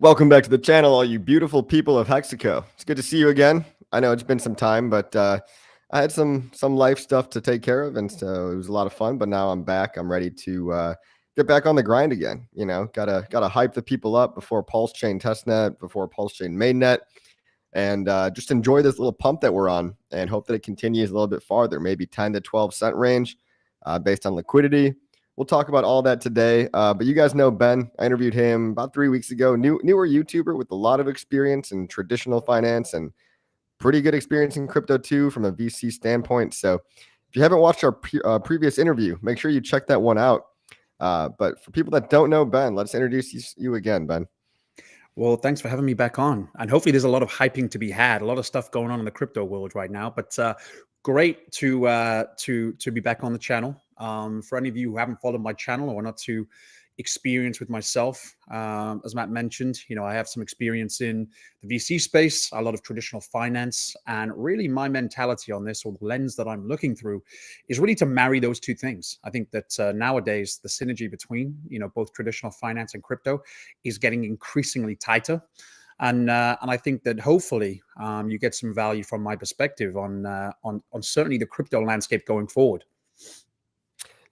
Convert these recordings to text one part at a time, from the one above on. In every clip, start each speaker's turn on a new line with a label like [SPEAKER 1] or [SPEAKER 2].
[SPEAKER 1] Welcome back to the channel, all you beautiful people of Hexaco. It's good to see you again. I know it's been some time, but I had some life stuff to take care of, and so it was a lot of fun. But now I'm back. I'm ready to get back on the grind again. You know, gotta hype the people up before Pulse Chain Testnet, before Pulse Chain Mainnet, and just enjoy this little pump that we're on, and hope that it continues a little bit farther, maybe 10 to 12 cent range, based on liquidity. We'll talk about all that today. But you guys know Ben. I interviewed him about 3 weeks ago. Newer YouTuber with a lot of experience in traditional finance and pretty good experience in crypto too, from a VC standpoint. So if you haven't watched our previous interview, make sure you check that one out. But for people that don't know Ben, let's introduce you again, Ben.
[SPEAKER 2] Well, thanks for having me back on. And hopefully there's a lot of hyping to be had, a lot of stuff going on in the crypto world right now. But great to be back on the channel. For any of you who haven't followed my channel or not too experienced with myself, as Matt mentioned, I have some experience in the VC space, a lot of traditional finance, and really my mentality on this, or the lens that I'm looking through, is really to marry those two things. I think that nowadays the synergy between both traditional finance and crypto is getting increasingly tighter. And I think that hopefully you get some value from my perspective on certainly the crypto landscape going forward.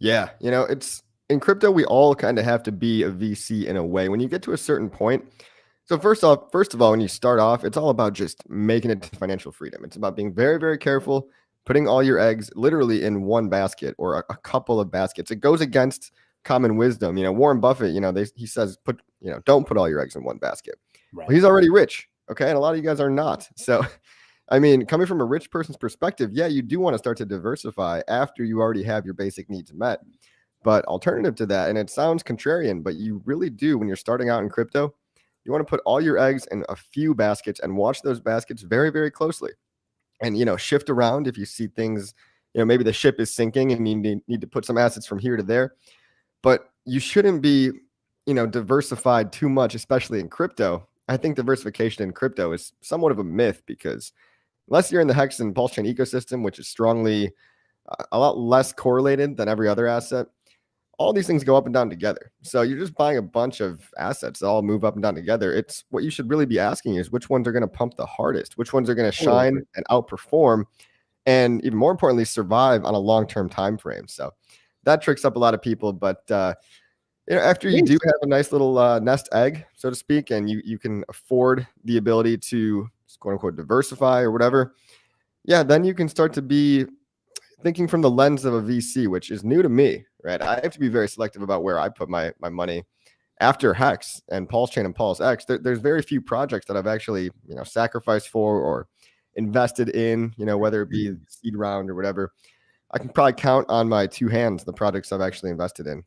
[SPEAKER 1] Yeah, it's in crypto, we all kind of have to be a VC in a way. When you get to a certain point, so first of all, when you start off, it's all about just making it to financial freedom. It's about being very, very careful, putting all your eggs literally in one basket or a couple of baskets. It goes against common wisdom. Warren Buffett, he says, don't put all your eggs in one basket.
[SPEAKER 2] Right.
[SPEAKER 1] Well, he's already rich. Okay. And a lot of you guys are not. So, I mean, coming from a rich person's perspective, yeah, you do want to start to diversify after you already have your basic needs met. But alternative to that, and it sounds contrarian, but you really do, when you're starting out in crypto, you want to put all your eggs in a few baskets and watch those baskets very, very closely. And, shift around if you see things, maybe the ship is sinking and you need to put some assets from here to there. But you shouldn't be, diversified too much, especially in crypto. I think diversification in crypto is somewhat of a myth, because unless you're in the Hex and Pulse Chain ecosystem, which is strongly a lot less correlated than every other asset, all these things go up and down together. So you're just buying a bunch of assets that all move up and down together. It's what you should really be asking is which ones are going to pump the hardest, which ones are going to shine and outperform, and even more importantly, survive on a long-term time frame. So that tricks up a lot of people. But after you do have a nice little nest egg, so to speak, and you can afford the ability to quote unquote diversify or whatever, yeah, then you can start to be thinking from the lens of a VC, which is new to me, right? I have to be very selective about where I put my money. After Hex and Pulse Chain and Pulse X, there's very few projects that I've actually, sacrificed for or invested in, whether it be seed round or whatever. I can probably count on my two hands the projects I've actually invested in.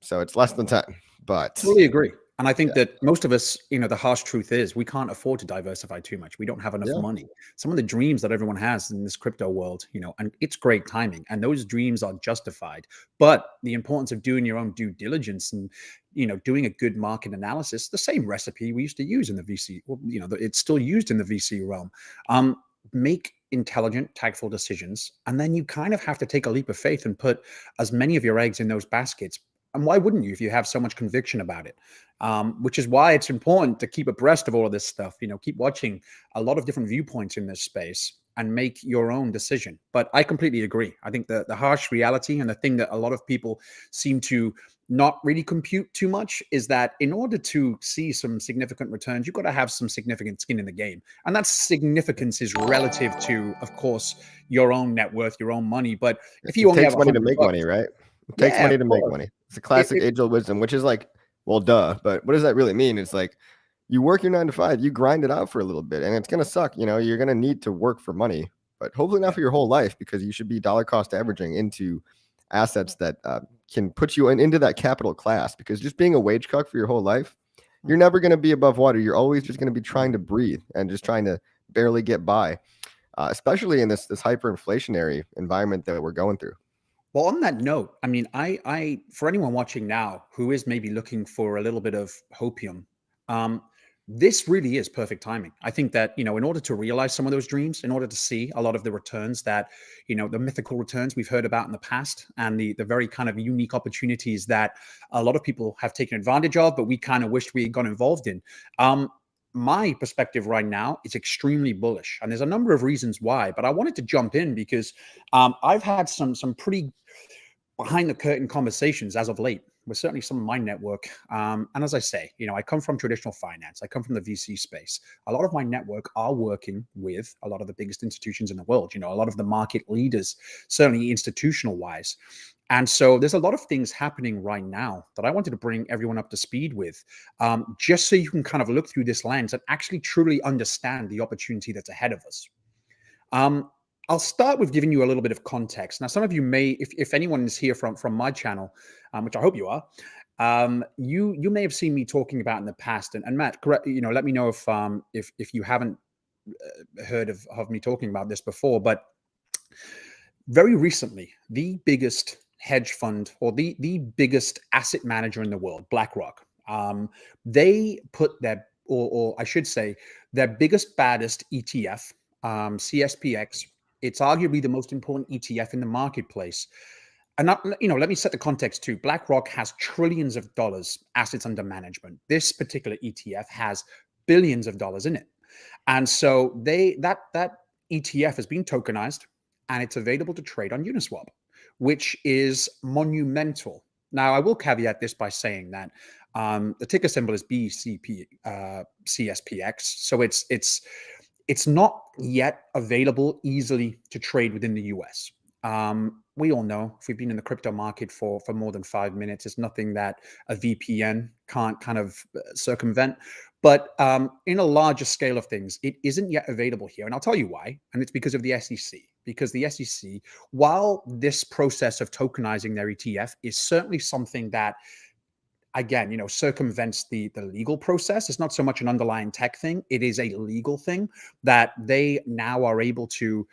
[SPEAKER 1] So it's less than 10, but
[SPEAKER 2] totally agree. And I think that most of us, the harsh truth is we can't afford to diversify too much. We don't have enough money. Some of the dreams that everyone has in this crypto world, and it's great timing, and those dreams are justified. But the importance of doing your own due diligence and, doing a good market analysis, the same recipe we used to use in the VC, well, it's still used in the VC realm. Make intelligent, tactful decisions. And then you kind of have to take a leap of faith and put as many of your eggs in those baskets. And why wouldn't you if you have so much conviction about it? Which is why it's important to keep abreast of all of this stuff, keep watching a lot of different viewpoints in this space and make your own decision. But I completely agree. I think the harsh reality and the thing that a lot of people seem to not really compute too much is that in order to see some significant returns, you've got to have some significant skin in the game. And that significance is relative to, of course, your own net worth, your own money. But if you only have
[SPEAKER 1] money to make money, right? It takes money to make money. It's a classic age-old wisdom, which is like, well, duh. But what does that really mean? It's like you work your 9 to 5, you grind it out for a little bit, and it's going to suck. You're going to need to work for money, but hopefully not for your whole life, because you should be dollar cost averaging into assets that can put you into that capital class. Because just being a wage cuck for your whole life, you're never going to be above water. You're always just going to be trying to breathe and just trying to barely get by, especially in this hyperinflationary environment that we're going through.
[SPEAKER 2] Well, on that note, I mean, I for anyone watching now who is maybe looking for a little bit of hopium, This really is perfect timing. I think that, in order to realize some of those dreams, in order to see a lot of the returns that, the mythical returns we've heard about in the past, and the very kind of unique opportunities that a lot of people have taken advantage of, but we kind of wished we had got involved in. My perspective right now is extremely bullish, and there's a number of reasons why, but I wanted to jump in because I've had some pretty behind the curtain conversations as of late with certainly some of my network. And as I say, I come from traditional finance. I come from the VC space. A lot of my network are working with a lot of the biggest institutions in the world, a lot of the market leaders, certainly institutional wise. And so there's a lot of things happening right now that I wanted to bring everyone up to speed with, just so you can kind of look through this lens and actually truly understand the opportunity that's ahead of us. I'll start with giving you a little bit of context. Now, some of you may, if anyone is here from my channel, which I hope you are, you may have seen me talking about in the past. And Matt, correct, let me know if you haven't heard of me talking about this before. But very recently, the biggest hedge fund, or the biggest asset manager in the world, BlackRock, they put their, or I should say, their biggest, baddest ETF, CSPX. It's arguably the most important ETF in the marketplace. And let me set the context too. BlackRock has trillions of dollars assets under management. This particular ETF has billions of dollars in it. And so that ETF has been tokenized, and it's available to trade on Uniswap, which is monumental. Now, I will caveat this by saying that the ticker symbol is CSPX. So it's not yet available easily to trade within the US. We all know, if we've been in the crypto market for more than 5 minutes, it's nothing that a VPN can't kind of circumvent. But in a larger scale of things, it isn't yet available here. And I'll tell you why. And it's because of the SEC. Because the SEC, while this process of tokenizing their ETF is certainly something that, again, circumvents the legal process. It's not so much an underlying tech thing. It is a legal thing that they now are able to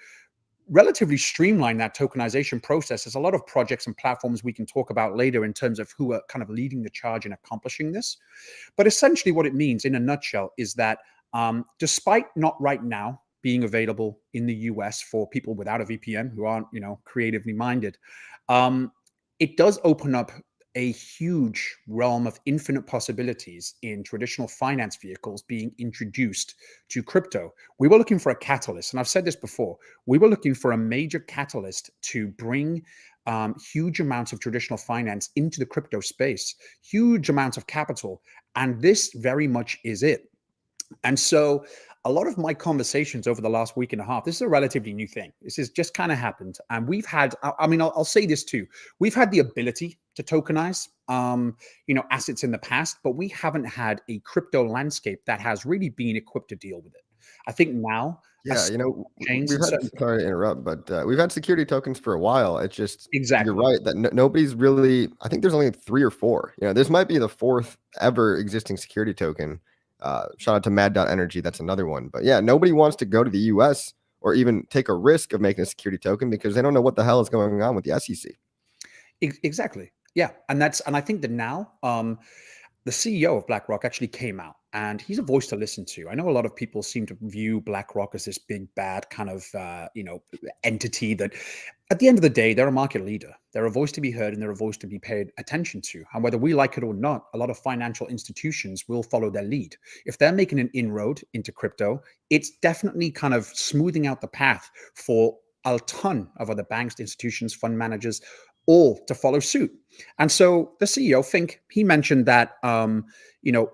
[SPEAKER 2] relatively streamline that tokenization process. There's a lot of projects and platforms we can talk about later in terms of who are kind of leading the charge in accomplishing this. But essentially what it means in a nutshell is that despite not right now being available in the US for people without a VPN who aren't, creatively minded, it does open up a huge realm of infinite possibilities in traditional finance vehicles being introduced to crypto. We were looking for a catalyst, and I've said this before, we were looking for a major catalyst to bring huge amounts of traditional finance into the crypto space, huge amounts of capital, and this very much is it. And so a lot of my conversations over the last week and a half, this is a relatively new thing. This has just kind of happened. And we've had, I'll say this too. We've had the ability to tokenize, assets in the past, but we haven't had a crypto landscape that has really been equipped to deal with it. I think now,
[SPEAKER 1] yeah, we've had, sorry to interrupt, but we've had security tokens for a while. It's just,
[SPEAKER 2] exactly,
[SPEAKER 1] you're right that nobody's really, I think there's only 3 or 4. This might be the 4th ever existing security token. Shout out to Mad.Energy. That's another one. But yeah, nobody wants to go to the US or even take a risk of making a security token because they don't know what the hell is going on with the SEC.
[SPEAKER 2] Exactly. Yeah. And I think that now, the CEO of BlackRock actually came out, and he's a voice to listen to. I know a lot of people seem to view BlackRock as this big bad kind of entity that, at the end of the day, they're a market leader. They're a voice to be heard, and they're a voice to be paid attention to. And whether we like it or not, a lot of financial institutions will follow their lead. If they're making an inroad into crypto, it's definitely kind of smoothing out the path for a ton of other banks, institutions, fund managers, all to follow suit. And so the CEO, Fink, he mentioned that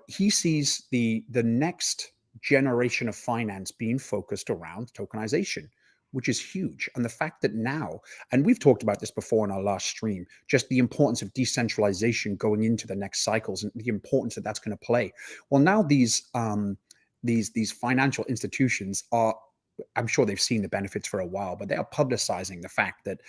[SPEAKER 2] he sees the next generation of finance being focused around tokenization, which is huge. And the fact that now, and we've talked about this before in our last stream, just the importance of decentralization going into the next cycles and the importance that that's going to play. Well, now these financial institutions are, I'm sure they've seen the benefits for a while, but they are publicizing the fact that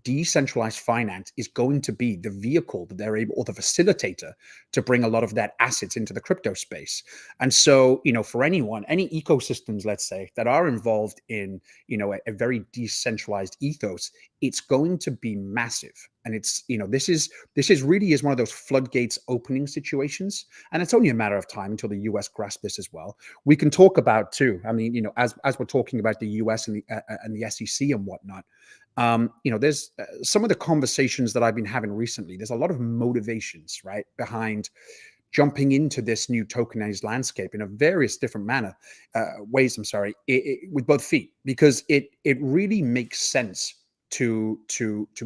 [SPEAKER 2] decentralized finance is going to be the vehicle that they're able, or the facilitator, to bring a lot of that assets into the crypto space. And so, for anyone, any ecosystems, let's say, that are involved in, a very decentralized ethos, it's going to be massive. And it's, this is really is one of those floodgates opening situations. And it's only a matter of time until the US grasp this as well. We can talk about too. I mean, as we're talking about the US and the SEC and whatnot, there's some of the conversations that I've been having recently. There's a lot of motivations, right, behind jumping into this new tokenized landscape in a various different ways. I'm sorry, with both feet, because it really makes sense to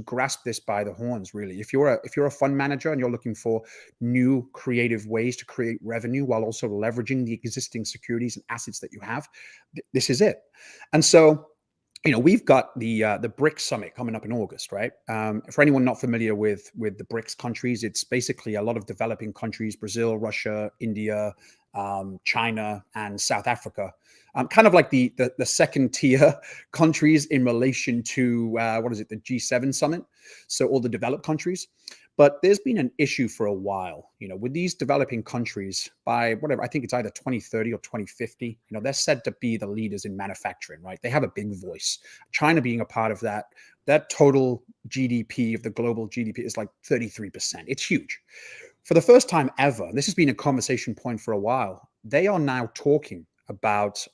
[SPEAKER 2] grasp this by the horns. Really, if you're a fund manager and you're looking for new creative ways to create revenue while also leveraging the existing securities and assets that you have, this is it. And so, we've got the BRICS summit coming up in August, right? For anyone not familiar with the BRICS countries, it's basically a lot of developing countries: Brazil, Russia, India, China, and South Africa. Kind of like the second tier countries in relation to the G7 summit. So all the developed countries. But there's been an issue for a while, with these developing countries. By whatever, I think it's either 2030 or 2050, they're said to be the leaders in manufacturing, right? They have a big voice. China being a part of that total GDP of the global GDP is like 33%. It's huge. For the first time ever, this has been a conversation point for a while, they are now talking about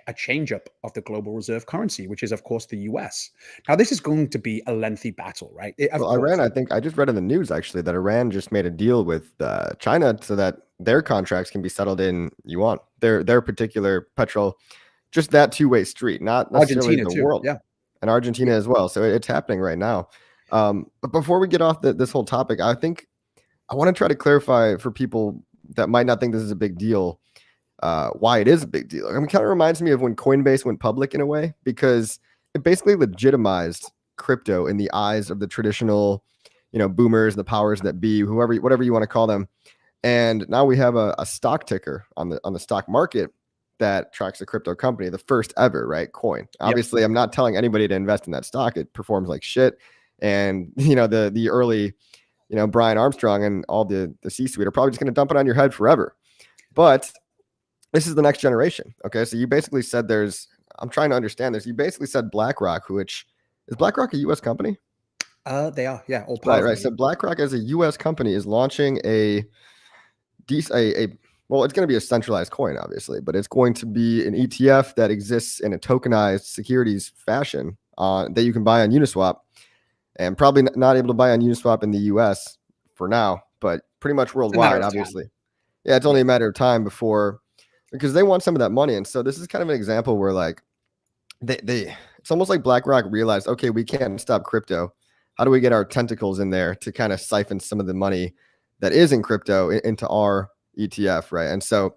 [SPEAKER 2] a change-up of the global reserve currency, which is, of course, the US. Now, this is going to be a lengthy battle, right?
[SPEAKER 1] Well, Iran, I think I just read in the news, actually, that Iran just made a deal with China so that their contracts can be settled in yuan, their particular petrol, just that two-way street, not necessarily
[SPEAKER 2] Argentina
[SPEAKER 1] the
[SPEAKER 2] too,
[SPEAKER 1] world.
[SPEAKER 2] yeah.
[SPEAKER 1] And Argentina as well. So it's happening right now. But before we get off this whole topic, I think I want to try to clarify for people that might not think this is a big deal, why it is a big deal. I mean, it kind of reminds me of when Coinbase went public in a way, because it basically legitimized crypto in the eyes of the traditional, boomers, the powers that be, whatever you want to call them. And now we have a stock ticker on the stock market that tracks a crypto company, the first ever, right? Coin. Obviously, I'm not telling anybody to invest in that stock. It performs like shit. And, the early, Brian Armstrong and all the C-suite are probably just going to dump it on your head forever. But this is the next generation. Okay. So you basically said I'm trying to understand this. You basically said BlackRock, which is BlackRock a US company?
[SPEAKER 2] They are. Yeah. All
[SPEAKER 1] right. So BlackRock as a US company is launching well, it's going to be a centralized coin, obviously, but it's going to be an ETF that exists in a tokenized securities fashion that you can buy on Uniswap, and probably not able to buy on Uniswap in the US for now, but pretty much worldwide, obviously. Yeah. It's only a matter of time because they want some of that money. And so this is kind of an example where like it's almost like BlackRock realized, okay, we can't stop crypto. How do we get our tentacles in there to kind of siphon some of the money that is in crypto into our ETF, right? And so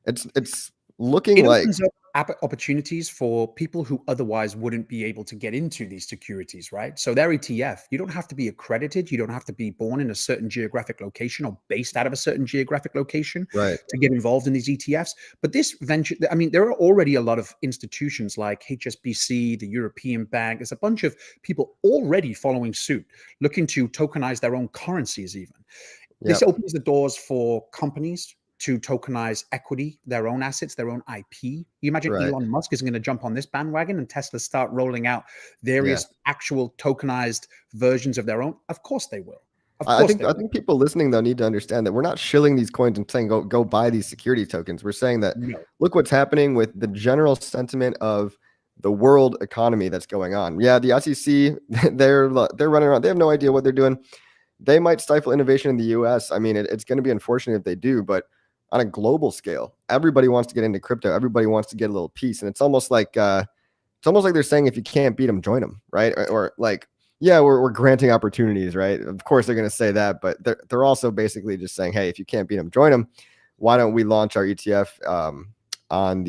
[SPEAKER 1] it's looking like
[SPEAKER 2] opens up opportunities for people who otherwise wouldn't be able to get into these securities, right? So their ETF, you don't have to be accredited, you don't have to be born in a certain geographic location or based out of a certain geographic location to get involved in these ETFs. But this venture, I mean, there are already a lot of institutions like HSBC, the European Bank. There's a bunch of people already following suit, looking to tokenize their own currencies even. This opens the doors for companies to tokenize equity, their own assets, their own IP. You imagine Elon Musk is going to jump on this bandwagon and Tesla start rolling out various actual tokenized versions of their own? Of course they will.
[SPEAKER 1] I think people listening, though, need to understand that we're not shilling these coins and saying go buy these security tokens. We're saying that look what's happening with the general sentiment of the world economy that's going on. Yeah, the SEC, they're running around. They have no idea what they're doing. They might stifle innovation in the US. I mean, it's going to be unfortunate if they do, but on a global scale, everybody wants to get into crypto. Everybody wants to get a little piece. And it's almost like they're saying, if you can't beat them, join them, right? Or like, yeah, we're granting opportunities, right? Of course they're going to say that, but they're also basically just saying, hey, if you can't beat them, join them. Why don't we launch our ETF on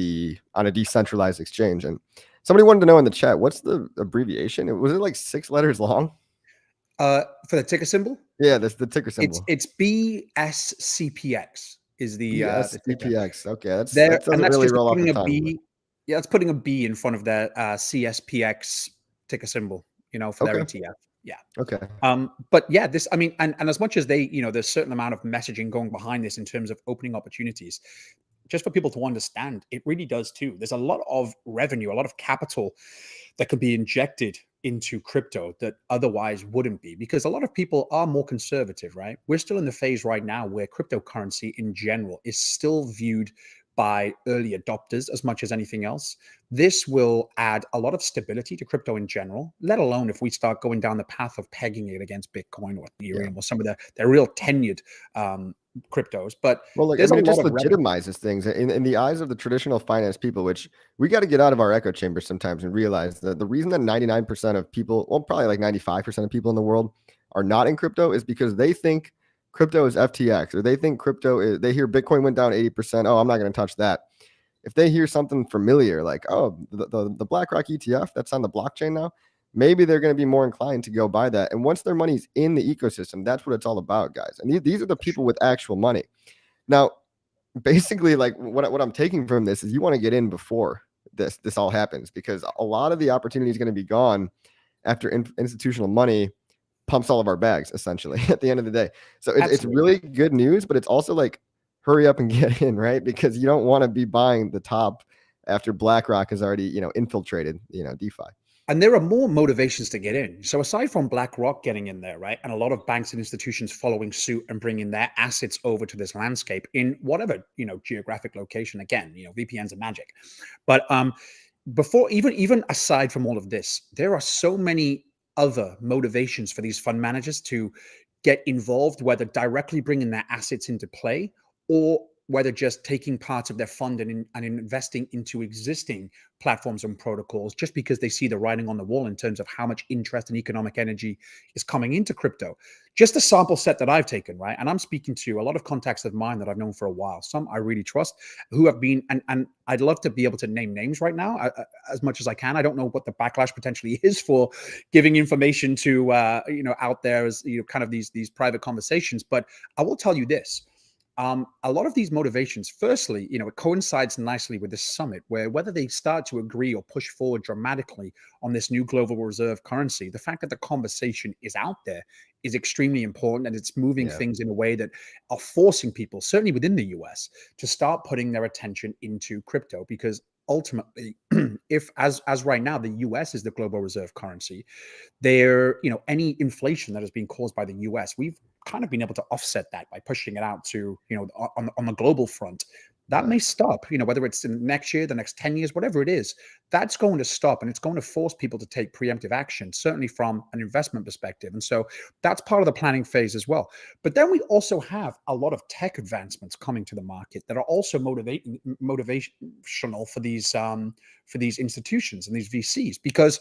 [SPEAKER 1] a decentralized exchange? And somebody wanted to know in the chat, what's the abbreviation? Was it like 6 letters long?
[SPEAKER 2] For the ticker symbol?
[SPEAKER 1] Yeah, that's the ticker symbol.
[SPEAKER 2] It's BSCPX is the
[SPEAKER 1] BSCPX. Okay, that doesn't really roll off the tongue.
[SPEAKER 2] Yeah, it's putting a B in front of the CSPX ticker symbol, for their ETF. Yeah.
[SPEAKER 1] Okay.
[SPEAKER 2] But yeah, this, I mean, and as much as they, there's a certain amount of messaging going behind this in terms of opening opportunities, just for people to understand, it really does too. There's a lot of revenue, a lot of capital that could be injected into crypto that otherwise wouldn't be, because a lot of people are more conservative, right? We're still in the phase right now where cryptocurrency in general is still viewed by early adopters as much as anything else. This will add a lot of stability to crypto in general, let alone if we start going down the path of pegging it against Bitcoin or Ethereum or some of the real tenured cryptos. But
[SPEAKER 1] well, look, I
[SPEAKER 2] there's a
[SPEAKER 1] mean, it
[SPEAKER 2] lot
[SPEAKER 1] just
[SPEAKER 2] of
[SPEAKER 1] legitimizes things in the eyes of the traditional finance people, which we got to get out of our echo chamber sometimes and realize that the reason that 99% of people, well, probably like 95% of people in the world are not in crypto is because they think crypto is FTX, or they think crypto is, they hear Bitcoin went down 80%. Oh, I'm not going to touch that. If they hear something familiar, like, oh, the BlackRock ETF that's on the blockchain now, maybe they're going to be more inclined to go buy that. And once their money's in the ecosystem, that's what it's all about, guys. And these are the people with actual money. Now, basically, like what I'm taking from this is you want to get in before this all happens, because a lot of the opportunity is going to be gone after institutional money pumps all of our bags, essentially, at the end of the day. So it's really good news, but it's also like, hurry up and get in, right? Because you don't want to be buying the top after BlackRock has already, infiltrated, DeFi.
[SPEAKER 2] And there are more motivations to get in. So aside from BlackRock getting in there, right, and a lot of banks and institutions following suit and bringing their assets over to this landscape in whatever geographic location, again, VPNs are magic. But before even aside from all of this, there are so many other motivations for these fund managers to get involved, whether directly bringing their assets into play or whether just taking parts of their fund and investing into existing platforms and protocols, just because they see the writing on the wall in terms of how much interest and economic energy is coming into crypto. Just a sample set that I've taken, right? And I'm speaking to a lot of contacts of mine that I've known for a while, some I really trust, who have been, and I'd love to be able to name names right now as much as I can. I don't know what the backlash potentially is for giving information to, out there as, kind of these private conversations. But I will tell you this. A lot of these motivations, firstly, it coincides nicely with this summit, where whether they start to agree or push forward dramatically on this new global reserve currency, the fact that the conversation is out there is extremely important, and it's moving things in a way that are forcing people, certainly within the US, to start putting their attention into crypto. Because ultimately, if as right now, the US is the global reserve currency, any inflation that has been caused by the US, we've kind of been able to offset that by pushing it out to, on the global front. That may stop, whether it's in next year, the next 10 years, whatever it is, that's going to stop, and it's going to force people to take preemptive action, certainly from an investment perspective. And so that's part of the planning phase as well. But then we also have a lot of tech advancements coming to the market that are also motivational for these institutions and these VCs, because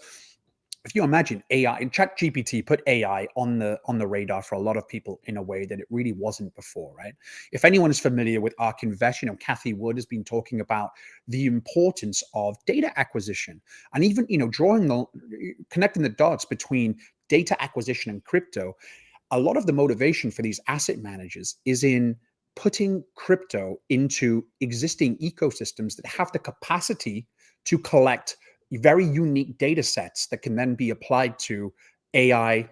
[SPEAKER 2] if you imagine AI and ChatGPT put AI on the radar for a lot of people in a way that it really wasn't before, right? If anyone is familiar with ARK Invest, Kathy Wood has been talking about the importance of data acquisition, and even connecting the dots between data acquisition and crypto. A lot of the motivation for these asset managers is in putting crypto into existing ecosystems that have the capacity to collect very unique data sets that can then be applied to AI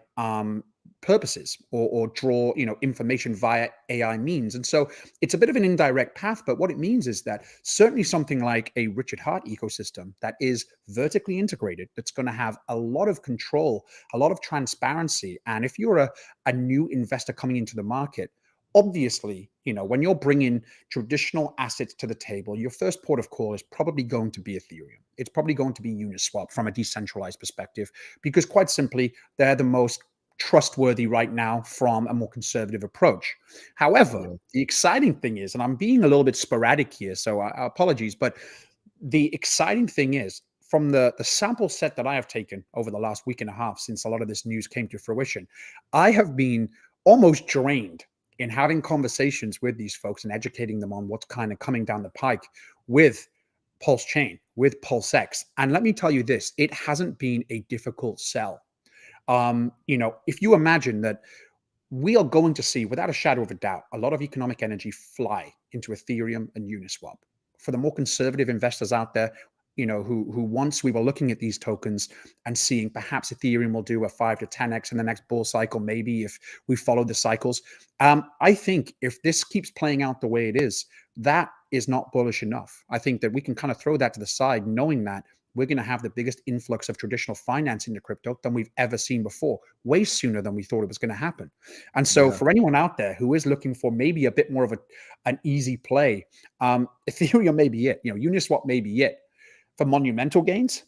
[SPEAKER 2] purposes, or draw information via AI means. And so it's a bit of an indirect path, but what it means is that certainly something like a Richard Hart ecosystem that is vertically integrated, that's going to have a lot of control, a lot of transparency. And if you're a new investor coming into the market, obviously, when you're bringing traditional assets to the table, your first port of call is probably going to be Ethereum. It's probably going to be Uniswap from a decentralized perspective, because quite simply, they're the most trustworthy right now from a more conservative approach. However, the exciting thing is, and I'm being a little bit sporadic here, so apologies, but the exciting thing is, from the sample set that I have taken over the last week and a half since a lot of this news came to fruition, I have been almost drained in having conversations with these folks and educating them on what's kind of coming down the pike with Pulse Chain, with PulseX. And let me tell you this, it hasn't been a difficult sell. If you imagine that we are going to see, without a shadow of a doubt, a lot of economic energy fly into Ethereum and Uniswap. For the more conservative investors out there, who once we were looking at these tokens and seeing perhaps Ethereum will do a 5 to 10x in the next bull cycle, maybe if we follow the cycles. I think if this keeps playing out the way it is, that is not bullish enough. I think that we can kind of throw that to the side, knowing that we're going to have the biggest influx of traditional finance into crypto than we've ever seen before, way sooner than we thought it was going to happen. And so for anyone out there who is looking for maybe a bit more of an easy play, Ethereum may be it. Uniswap may be it. For monumental gains,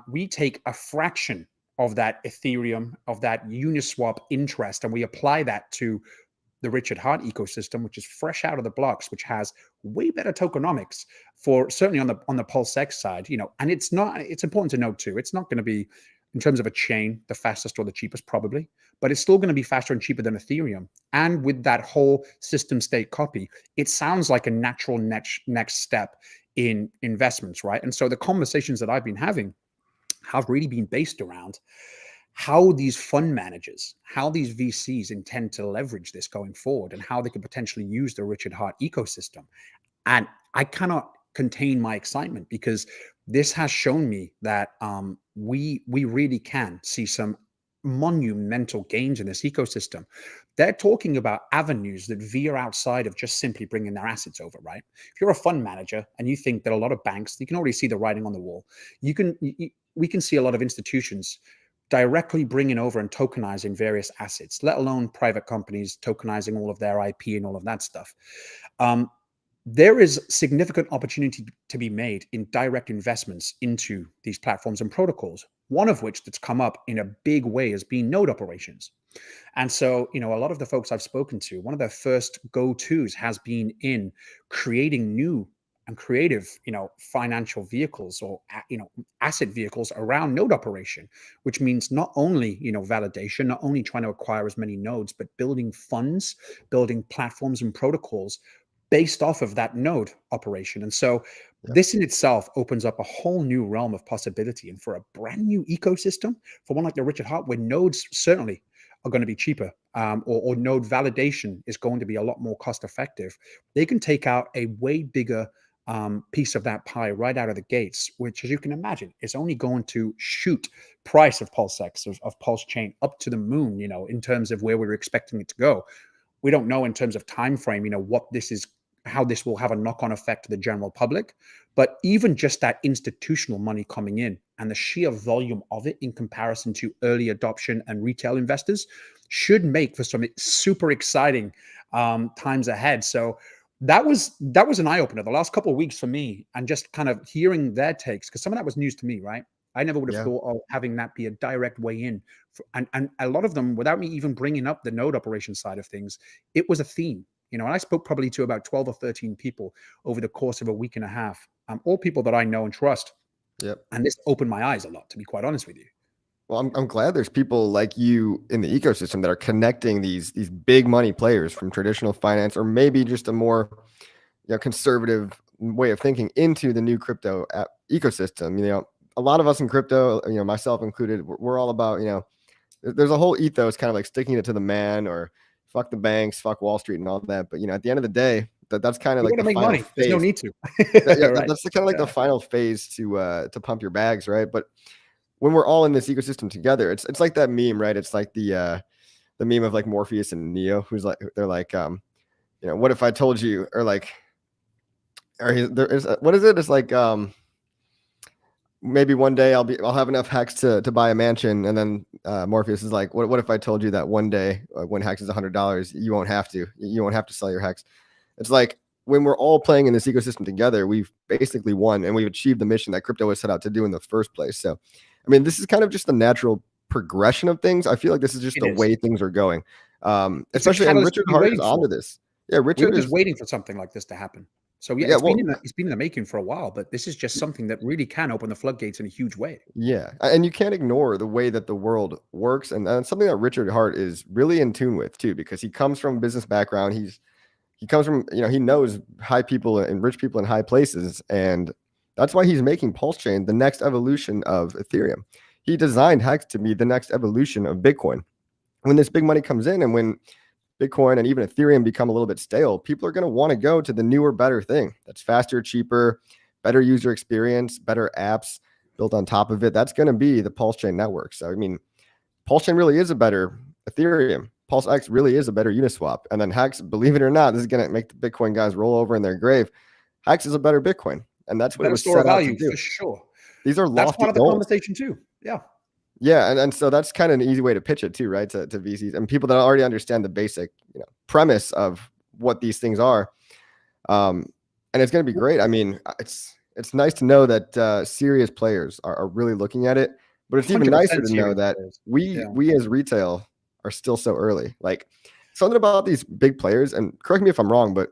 [SPEAKER 2] we take a fraction of that Ethereum, of that Uniswap interest, and we apply that to the Richard Heart ecosystem, which is fresh out of the blocks, which has way better tokenomics for certainly on the Pulse X side, and it's important to note too, it's not going to be, in terms of a chain, the fastest or the cheapest probably, but it's still going to be faster and cheaper than Ethereum. And with that whole system state copy, it sounds like a natural next step in investments, right? And so the conversations that I've been having have really been based around how these fund managers, how these VCs intend to leverage this going forward, and how they could potentially use the Richard Heart ecosystem. And I cannot contain my excitement, because this has shown me that we really can see some monumental gains in this ecosystem. They're talking about avenues that veer outside of just simply bringing their assets over, right? If you're a fund manager and you think that a lot of banks, you can already see the writing on the wall. We can see a lot of institutions directly bringing over and tokenizing various assets, let alone private companies tokenizing all of their IP and all of that stuff. There is significant opportunity to be made in direct investments into these platforms and protocols, one of which that's come up in a big way has been node operations. And so, a lot of the folks I've spoken to, one of their first go-tos has been in creating new and creative, financial vehicles or, asset vehicles around node operation, which means not only, validation, not only trying to acquire as many nodes, but building funds, building platforms and protocols based off of that node operation. And so this in itself opens up a whole new realm of possibility. And for a brand new ecosystem, for one like the Richard Heart, where nodes certainly are going to be cheaper, or node validation is going to be a lot more cost effective, they can take out a way bigger piece of that pie right out of the gates, which, as you can imagine, is only going to shoot price of PulseX, of Pulse Chain up to the moon, in terms of where we're expecting it to go. We don't know in terms of time frame, what this is, how this will have a knock-on effect to the general public. But even just that institutional money coming in and the sheer volume of it in comparison to early adoption and retail investors should make for some super exciting times ahead. So that was an eye-opener the last couple of weeks for me, and just kind of hearing their takes, because some of that was news to me, right? I never would have thought of having that be a direct way in. And a lot of them, without me even bringing up the node operation side of things, it was a theme. And I spoke probably to about 12 or 13 people over the course of a week and a half, all people that I know and trust. And this opened my eyes a lot, to be quite honest with you.
[SPEAKER 1] Well, I'm glad there's people like you in the ecosystem that are connecting these big money players from traditional finance, or maybe just a more conservative way of thinking, into the new crypto ecosystem. A lot of us in crypto, myself included, we're all about, there's a whole ethos kind of like sticking it to the man, or fuck the banks, fuck Wall Street and all that. But, at the end of the day, that's kind of like the final phase.
[SPEAKER 2] There's no need to.
[SPEAKER 1] Right. That's kind of like the final phase to pump your bags, right? But when we're all in this ecosystem together, it's like that meme, right? It's like the meme of like Morpheus and Neo, who's like, they're like, what if I told you, or like, what is it? It's like, maybe one day I'll have enough hex to buy a mansion. And then Morpheus is like, what if I told you that one day when hex is $100, you won't have to sell your hex. It's like, when we're all playing in this ecosystem together, we've basically won, and we've achieved the mission that crypto was set out to do in the first place. So, I mean, this is kind of just the natural progression of things. I feel like this is just the way things are going. Especially, and Richard Heart is onto this. Yeah, Richard
[SPEAKER 2] is waiting for something like this to happen. So it's been in the making for a while, but this is just something that really can open the floodgates in a huge way.
[SPEAKER 1] Yeah, and you can't ignore the way that the world works, and that's something that Richard Heart is really in tune with too, because he comes from a business background. He comes from, he knows high people and rich people in high places, and that's why he's making Pulse Chain the next evolution of Ethereum. He designed Hex to be the next evolution of Bitcoin. When this big money comes in, and when Bitcoin and even Ethereum become a little bit stale, people are going to want to go to the newer, better thing that's faster, cheaper, better user experience, better apps built on top of it. That's going to be the Pulse Chain network. So, I mean, Pulse Chain really is a better Ethereum. Pulse X really is a better Uniswap. And then Hex, believe it or not, this is going to make the Bitcoin guys roll over in their grave. Hex is a better Bitcoin. And that's what it was set out to do.
[SPEAKER 2] For sure.
[SPEAKER 1] These are
[SPEAKER 2] That's
[SPEAKER 1] lofty
[SPEAKER 2] part of the
[SPEAKER 1] goals.
[SPEAKER 2] conversation too. Yeah.
[SPEAKER 1] Yeah, and so that's kind of an easy way to pitch it too, right? To VCs and people that already understand the basic, premise of what these things are. And it's going to be great. I mean, it's nice to know that serious players are really looking at it, but it's even nicer to know that we as retail are still so early. Like something about these big players, and correct me if I'm wrong, but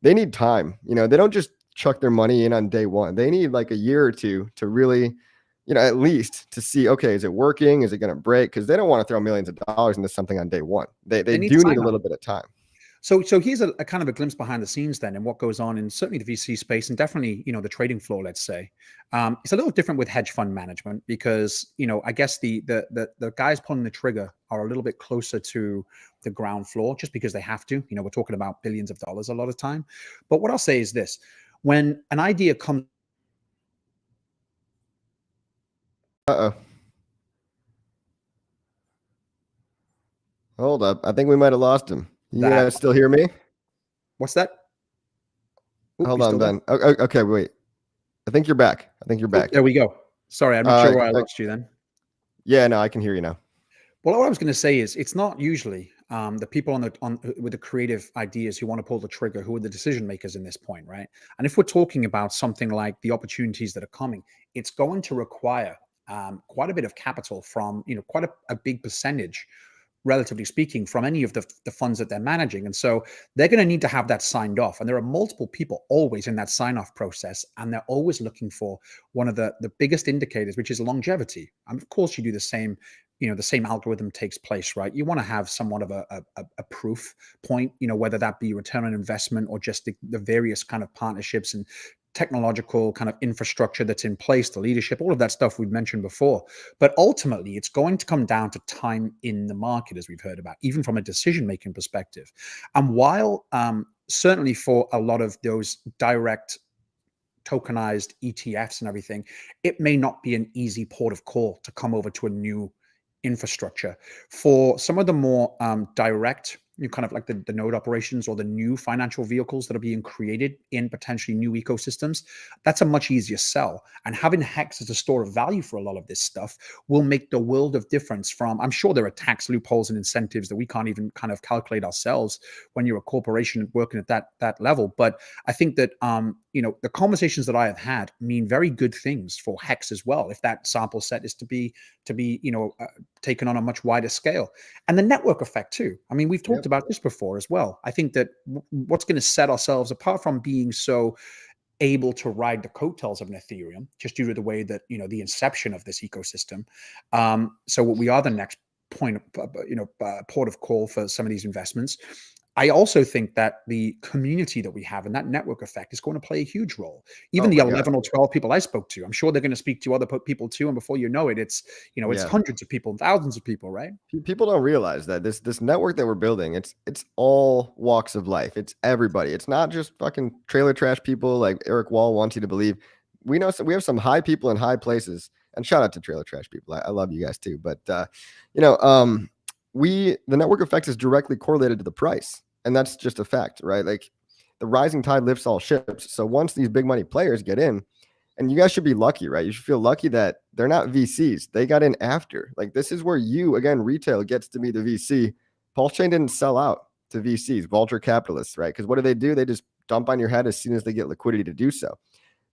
[SPEAKER 1] they need time. They don't just chuck their money in on day one. They need like a year or two to really, at least to see, okay, is it working? Is it going to break? Because they don't want to throw millions of dollars into something on day one. They do need a little bit of time.
[SPEAKER 2] So here's a kind of a glimpse behind the scenes then and what goes on in certainly the VC space and definitely, the trading floor, let's say. It's a little different with hedge fund management because, I guess the guys pulling the trigger are a little bit closer to the ground floor just because they have to. We're talking about billions of dollars a lot of time. But what I'll say is this: when an idea comes.
[SPEAKER 1] Hold up. I think we might have lost him. You guys still hear me?
[SPEAKER 2] What's that?
[SPEAKER 1] Hold on, Ben. Okay, wait. I think you're back.
[SPEAKER 2] There we go. Sorry, I'm not sure where I lost you then.
[SPEAKER 1] Yeah, no, I can hear you now.
[SPEAKER 2] Well, what I was going to say is it's not usually the people with the creative ideas who want to pull the trigger who are the decision makers in this point, right? And if we're talking about something like the opportunities that are coming, it's going to require quite a bit of capital from, quite a big percentage, relatively speaking, from any of the funds that they're managing. And so they're going to need to have that signed off. And there are multiple people always in that sign-off process. And they're always looking for one of the biggest indicators, which is longevity. And of course, you do the same, the same algorithm takes place, right? You want to have somewhat of a proof point, whether that be return on investment or just the various kind of partnerships and technological kind of infrastructure that's in place, the leadership, all of that stuff we've mentioned before. But ultimately, it's going to come down to time in the market, as we've heard about, even from a decision-making perspective. And while certainly for a lot of those direct tokenized ETFs and everything, it may not be an easy port of call to come over to a new infrastructure. For some of the more direct, kind of like the node operations or the new financial vehicles that are being created in potentially new ecosystems, that's a much easier sell. And having Hex as a store of value for a lot of this stuff will make the world of difference from, I'm sure there are tax loopholes and incentives that we can't even kind of calculate ourselves when you're a corporation working at that level. But I think that, the conversations that I have had mean very good things for Hex as well, if that sample set is to be taken on a much wider scale. And the network effect too. I mean, we've talked about this before as well. I think that what's going to set ourselves apart from being so able to ride the coattails of an Ethereum, just due to the way that, the inception of this ecosystem. So we are the next point, port of call for some of these investments. I also think that the community that we have and that network effect is going to play a huge role. Even the 11 or 12 people I spoke to, I'm sure they're going to speak to other people too. And before you know it, it's, it's hundreds of people, thousands of people, right?
[SPEAKER 1] People don't realize that this network that we're building, it's all walks of life. It's everybody. It's not just fucking trailer trash people like Eric Wall wants you to believe. We know we have some high people in high places, and shout out to trailer trash people. I love you guys too. But, the network effect is directly correlated to the price. And that's just a fact, right? Like the rising tide lifts all ships. So once these big money players get in, and you guys should be lucky, right? You should feel lucky that they're not VCs. They got in after. Like this is where retail gets to be the VC. Pulse Chain didn't sell out to VCs, vulture capitalists, right? Because what do? They just dump on your head as soon as they get liquidity to do so.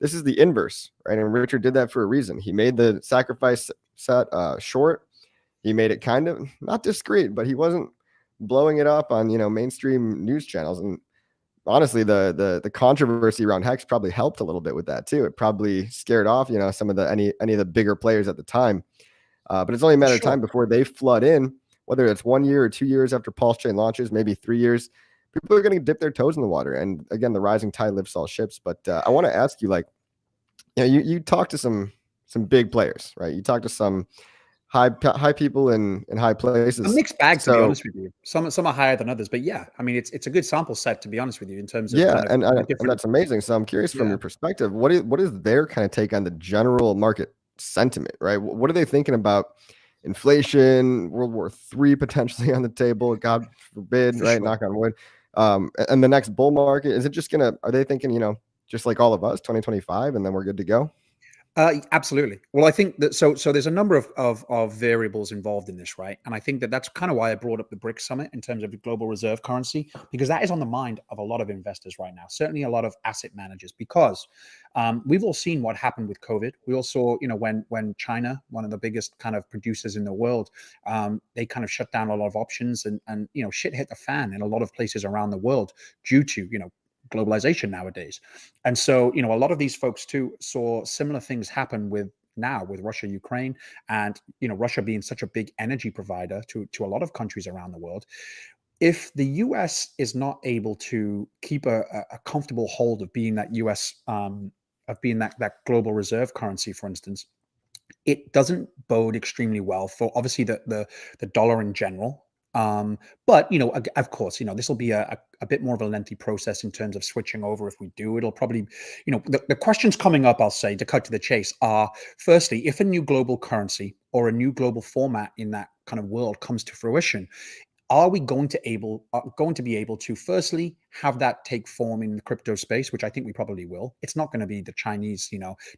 [SPEAKER 1] This is the inverse, right? And Richard did that for a reason. He made the sacrifice set short. He made it kind of not discreet, but he wasn't blowing it up on mainstream news channels. And honestly, the controversy around Hex probably helped a little bit with that too. It probably scared off some of any of the bigger players at the time. But it's only a matter of time before they flood in, whether it's 1 year or 2 years after Pulse Chain launches, maybe 3 years. People are going to dip their toes in the water, and again, the rising tide lifts all ships. But I want to ask you, you talk to some big players, right? You talk to some high people in high places.
[SPEAKER 2] A mixed bag, to be honest with you. Some are higher than others, but yeah, I mean, it's a good sample set, to be honest with you, in terms of
[SPEAKER 1] and that's amazing. So I'm curious from your perspective, what is their kind of take on the general market sentiment, right? What are they thinking about? Inflation, World War III potentially on the table, God forbid, right? Sure. Knock on wood. And the next bull market, is it just are they thinking, just like all of us, 2025, and then we're good to go?
[SPEAKER 2] Absolutely. Well, I think that so there's a number of variables involved in this, right? And I think that that's kind of why I brought up the BRICS summit in terms of the global reserve currency, because that is on the mind of a lot of investors right now, certainly a lot of asset managers, because we've all seen what happened with COVID. We all saw, when China, one of the biggest kind of producers in the world, they kind of shut down a lot of options, and shit hit the fan in a lot of places around the world due to globalization nowadays. And so, a lot of these folks too saw similar things happen with Russia, Ukraine, and Russia being such a big energy provider to a lot of countries around the world. If the US is not able to keep a comfortable hold of being that US of being that global reserve currency, for instance, it doesn't bode extremely well for obviously the dollar in general. But of course, this will be a bit more of a lengthy process in terms of switching over. If we do, it'll probably, the questions coming up, I'll say, to cut to the chase, are firstly, if a new global currency or a new global format in that kind of world comes to fruition, are we going to be able to firstly have that take form in the crypto space, which I think we probably will. It's not going to be the Chinese,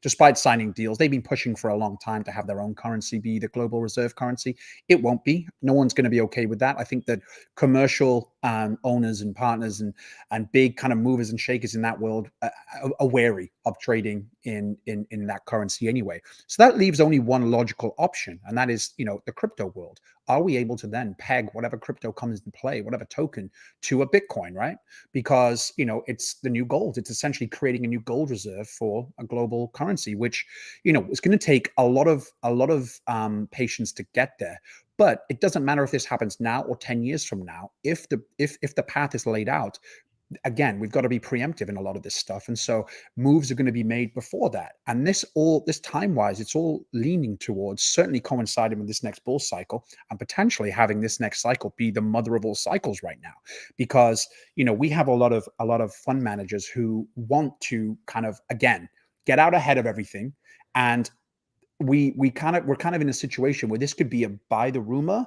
[SPEAKER 2] despite signing deals, they've been pushing for a long time to have their own currency be the global reserve currency. It won't be. No one's going to be okay with that. I think that commercial owners and partners and big kind of movers and shakers in that world are wary of trading in that currency anyway. So that leaves only one logical option, and that is the crypto world. Are we able to then peg whatever crypto comes into play, whatever token, to a Bitcoin, right? Because it's the new gold. It's essentially creating a new gold reserve for a global currency, which it's going to take a lot of patience to get there. But it doesn't matter if this happens now or 10 years from now. If the path is laid out, again, we've got to be preemptive in a lot of this stuff. And so moves are going to be made before that. And this time-wise, it's all leaning towards certainly coinciding with this next bull cycle and potentially having this next cycle be the mother of all cycles right now. Because, we have a lot of fund managers who want to kind of, again, get out ahead of everything. And we're kind of in a situation where this could be a buy the rumor,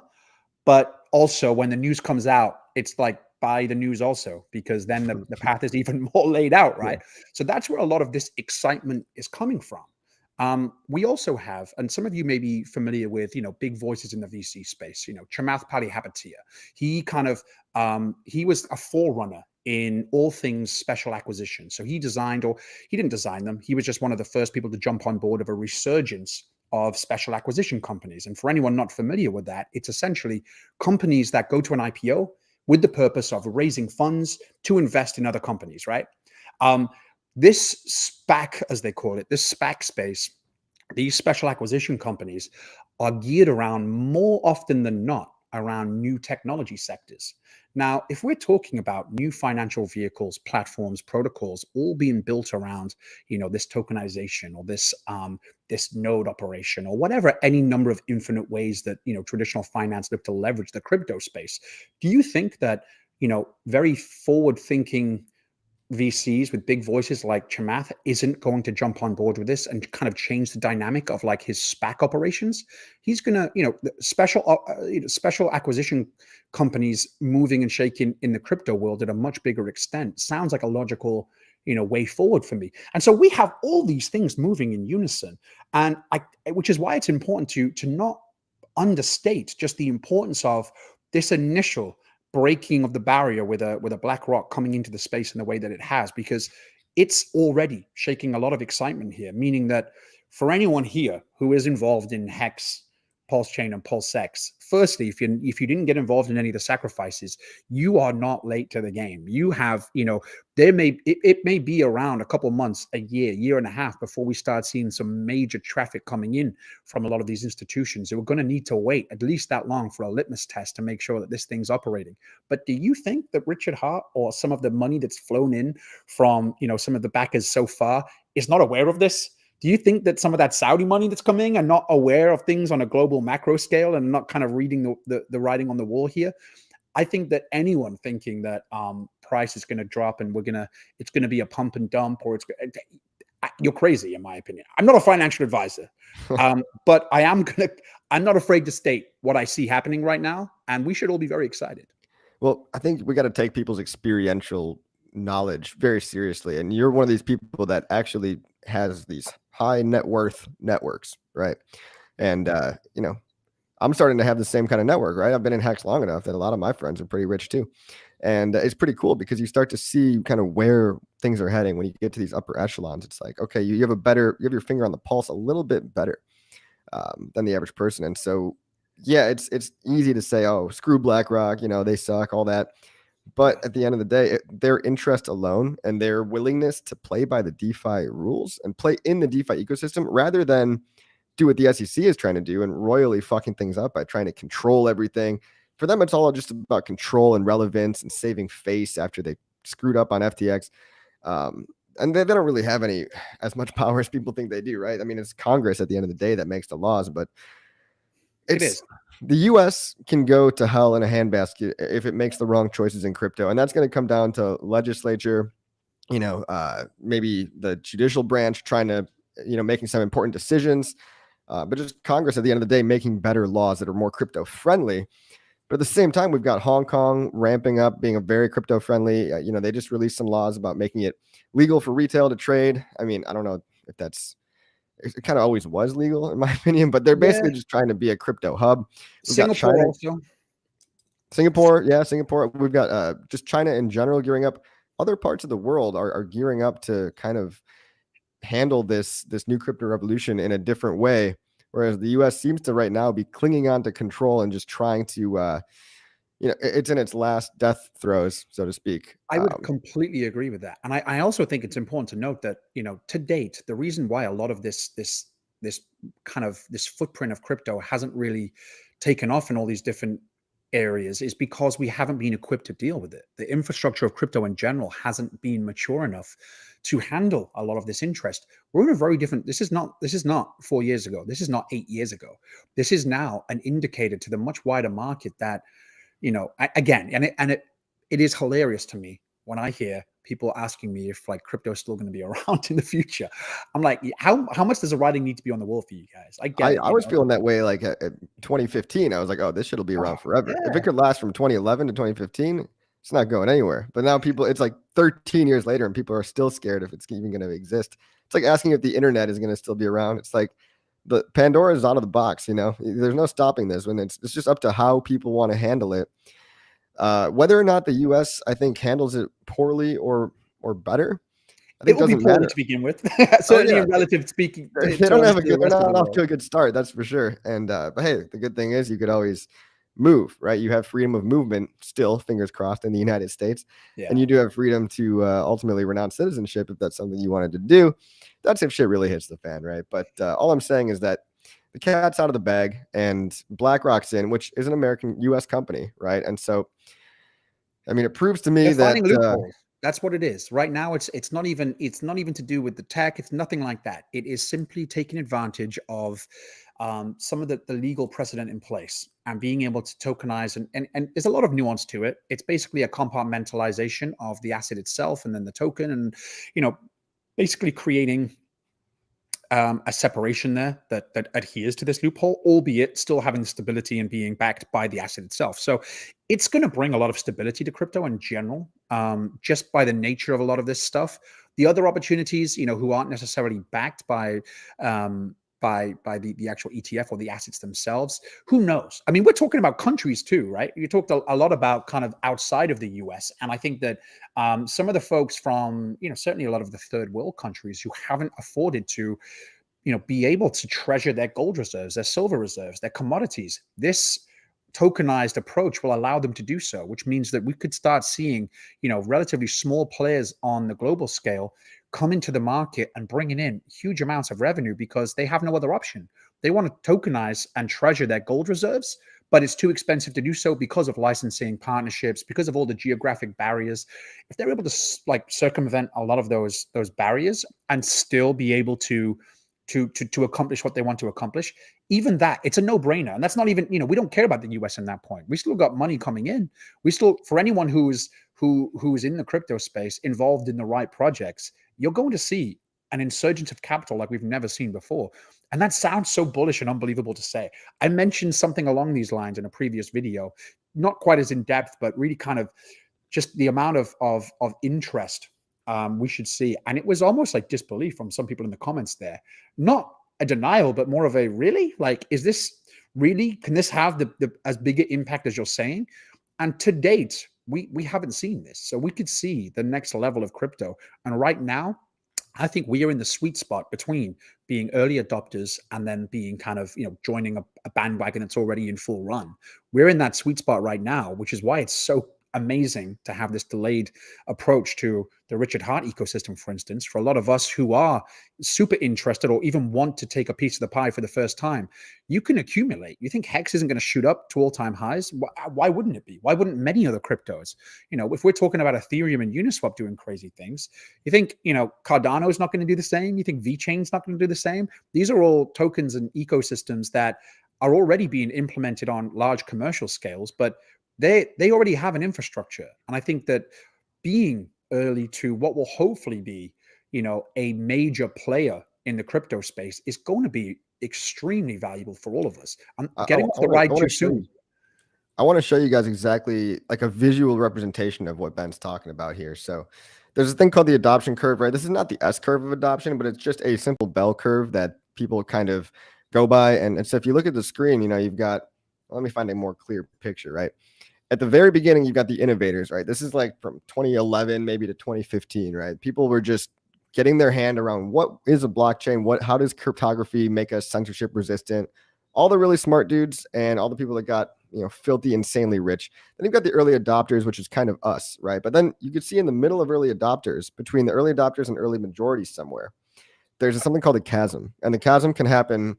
[SPEAKER 2] but also when the news comes out, it's like buy the news also, because then the path is even more laid out, right? Yeah. So that's where a lot of this excitement is coming from. We also have, and some of you may be familiar with, big voices in the VC space, Chamath Palihapitiya. He kind of, he was a forerunner in all things special acquisition. So he designed, or he didn't design them, he was just one of the first people to jump on board of a resurgence of special acquisition companies. And for anyone not familiar with that, it's essentially companies that go to an IPO with the purpose of raising funds to invest in other companies, right? This SPAC, as they call it, this SPAC space, these special acquisition companies are geared around, more often than not, around new technology sectors. Now, if we're talking about new financial vehicles, platforms, protocols, all being built around, this tokenization or this node operation or whatever, any number of infinite ways that, traditional finance look to leverage the crypto space, do you think that, very forward-thinking VCs with big voices like Chamath isn't going to jump on board with this and kind of change the dynamic of like his SPAC operations? He's going to, special acquisition companies moving and shaking in the crypto world at a much bigger extent sounds like a logical, way forward for me. And so we have all these things moving in unison, and which is why it's important to not understate just the importance of this initial breaking of the barrier with a BlackRock coming into the space in the way that it has, because it's already shaking a lot of excitement here, meaning that for anyone here who is involved in Hex, Pulse Chain, and PulseX, firstly, if you didn't get involved in any of the sacrifices, you are not late to the game. You have, it may be around a couple months, a year and a half before we start seeing some major traffic coming in from a lot of these institutions. So we're going to need to wait at least that long for a litmus test to make sure that this thing's operating. But do you think that Richard Hart or some of the money that's flown in from, some of the backers so far is not aware of this? Do you think that some of that Saudi money that's coming are not aware of things on a global macro scale and not kind of reading the writing on the wall here? I think that anyone thinking that price is going to drop and it's going to be a pump and dump, or you're crazy, in my opinion. I'm not a financial advisor, but I'm not afraid to state what I see happening right now, and we should all be very excited.
[SPEAKER 1] Well, I think we got to take people's experiential knowledge very seriously, and you're one of these people that actually has these high net worth networks, right? And you know, I'm starting to have the same kind of network, right? I've been in Hex long enough that a lot of my friends are pretty rich too. And it's pretty cool because you start to see kind of where things are heading when you get to these upper echelons. It's like, okay, you have you have your finger on the pulse a little bit better than the average person. And so, yeah, it's easy to say, oh, screw BlackRock, you know, they suck, all that. But at the end of the day, their interest alone and their willingness to play by the DeFi rules and play in the DeFi ecosystem rather than do what the SEC is trying to do and royally fucking things up by trying to control everything. For them, it's all just about control and relevance and saving face after they screwed up on FTX. And they don't really have as much power as people think they do, right? I mean, it's Congress at the end of the day that makes the laws, but
[SPEAKER 2] it is.
[SPEAKER 1] The US can go to hell in a handbasket if it makes the wrong choices in crypto. And that's going to come down to legislature, you know, maybe the judicial branch trying to, you know, making some important decisions. But just Congress at the end of the day making better laws that are more crypto friendly. But at the same time, we've got Hong Kong ramping up, being a very crypto friendly. You know, they just released some laws about making it legal for retail to trade. I mean, I don't know if it kind of always was legal in my opinion, but they're basically just trying to be a crypto hub. We've got China also. Singapore. We've got just China in general gearing up. Other parts of the world are gearing up to kind of handle this new crypto revolution in a different way, whereas the US seems to right now be clinging on to control and just trying to you know, it's in its last death throes, so to speak.
[SPEAKER 2] I would completely agree with that. And I also think it's important to note that, you know, to date, the reason why a lot of this kind of this footprint of crypto hasn't really taken off in all these different areas is because we haven't been equipped to deal with it. The infrastructure of crypto in general hasn't been mature enough to handle a lot of this interest. We're in a very different, this is not 4 years ago. This is not 8 years ago. This is now an indicator to the much wider market that, you know, again, it is hilarious to me when I hear people asking me if like crypto is still going to be around in the future. I'm like, how much does the writing need to be on the wall for you guys?
[SPEAKER 1] I was feeling that way like at 2015. I was like, oh, this shit'll be around forever. Yeah. If it could last from 2011 to 2015, it's not going anywhere. But now it's like 13 years later and people are still scared if it's even going to exist. It's like asking if the internet is going to still be around. It's like the Pandora is out of the box, you know. There's no stopping this when it's just up to how people want to handle it. Whether or not the US, I think, handles it poorly or better, I think
[SPEAKER 2] it will be poorly to begin with. Certainly, in relative speaking,
[SPEAKER 1] they don't have they're not off to a good start, that's for sure. And but hey, the good thing is you could always move, right? You have freedom of movement still, fingers crossed, in the United States, and you do have freedom to ultimately renounce citizenship if that's something you wanted to do. That's if shit really hits the fan, right? But all I'm saying is that the cat's out of the bag and BlackRock's in, which is an American US company, right? And so, I mean, it proves to me that
[SPEAKER 2] that's what it is. Right now, it's not even to do with the tech. It's nothing like that. It is simply taking advantage of some of the legal precedent in place and being able to tokenize. And there's a lot of nuance to it. It's basically a compartmentalization of the asset itself and then the token, and, you know, basically creating a separation there that adheres to this loophole, albeit still having the stability and being backed by the asset itself. So it's going to bring a lot of stability to crypto in general, just by the nature of a lot of this stuff. The other opportunities, you know, who aren't necessarily backed by the actual ETF or the assets themselves, who knows? I mean, we're talking about countries too, right? You talked a lot about kind of outside of the US. And I think that some of the folks from, you know, certainly a lot of the third world countries who haven't afforded to, you know, be able to treasure their gold reserves, their silver reserves, their commodities, this tokenized approach will allow them to do so, which means that we could start seeing, you know, relatively small players on the global scale come into the market and bringing in huge amounts of revenue because they have no other option. They want to tokenize and treasure their gold reserves, but it's too expensive to do so because of licensing, partnerships, because of all the geographic barriers. If they're able to like circumvent a lot of those barriers and still be able to accomplish what they want to accomplish, even that, it's a no-brainer. And that's not even, you know, we don't care about the US in that point. We still got money coming in. We still, for anyone who is in the crypto space, involved in the right projects, you're going to see an insurgence of capital like we've never seen before. And that sounds so bullish and unbelievable to say. I mentioned something along these lines in a previous video, not quite as in depth, but really kind of just the amount of interest we should see. And it was almost like disbelief from some people in the comments there. Not a denial, but more of a really? Like, is this really? Can this have the as big an impact as you're saying? And to date, we haven't seen this. So we could see the next level of crypto. And right now, I think we are in the sweet spot between being early adopters and then being kind of, joining a bandwagon that's already in full run. We're in that sweet spot right now, which is why it's so amazing to have this delayed approach to the Richard Hart ecosystem, for instance. For a lot of us who are super interested or even want to take a piece of the pie for the first time, you can accumulate. You think Hex isn't going to shoot up to all-time highs? Why wouldn't it be? Why wouldn't many other cryptos? If we're talking about Ethereum and Uniswap doing crazy things, you think, Cardano is not going to do the same? You think VeChain's not going to do the same? These are all tokens and ecosystems that are already being implemented on large commercial scales, but they already have an infrastructure. And I think that being early to what will hopefully be, a major player in the crypto space is going to be extremely valuable for all of us. I'm getting off the ride too soon.
[SPEAKER 1] I want to show you guys exactly like a visual representation of what Ben's talking about here. So there's a thing called the adoption curve, right? This is not the S curve of adoption, but it's just a simple bell curve that people kind of go by. And so if you look at the screen, you've got, let me find a more clear picture, right? At the very beginning, you've got the innovators, right? This is like from 2011, maybe to 2015, right? People were just getting their hand around what is a blockchain, how does cryptography make us censorship resistant? All the really smart dudes and all the people that got, filthy, insanely rich. Then you've got the early adopters, which is kind of us, right? But then you could see in the middle of early adopters, between the early adopters and early majority somewhere, there's something called a chasm. And the chasm can happen,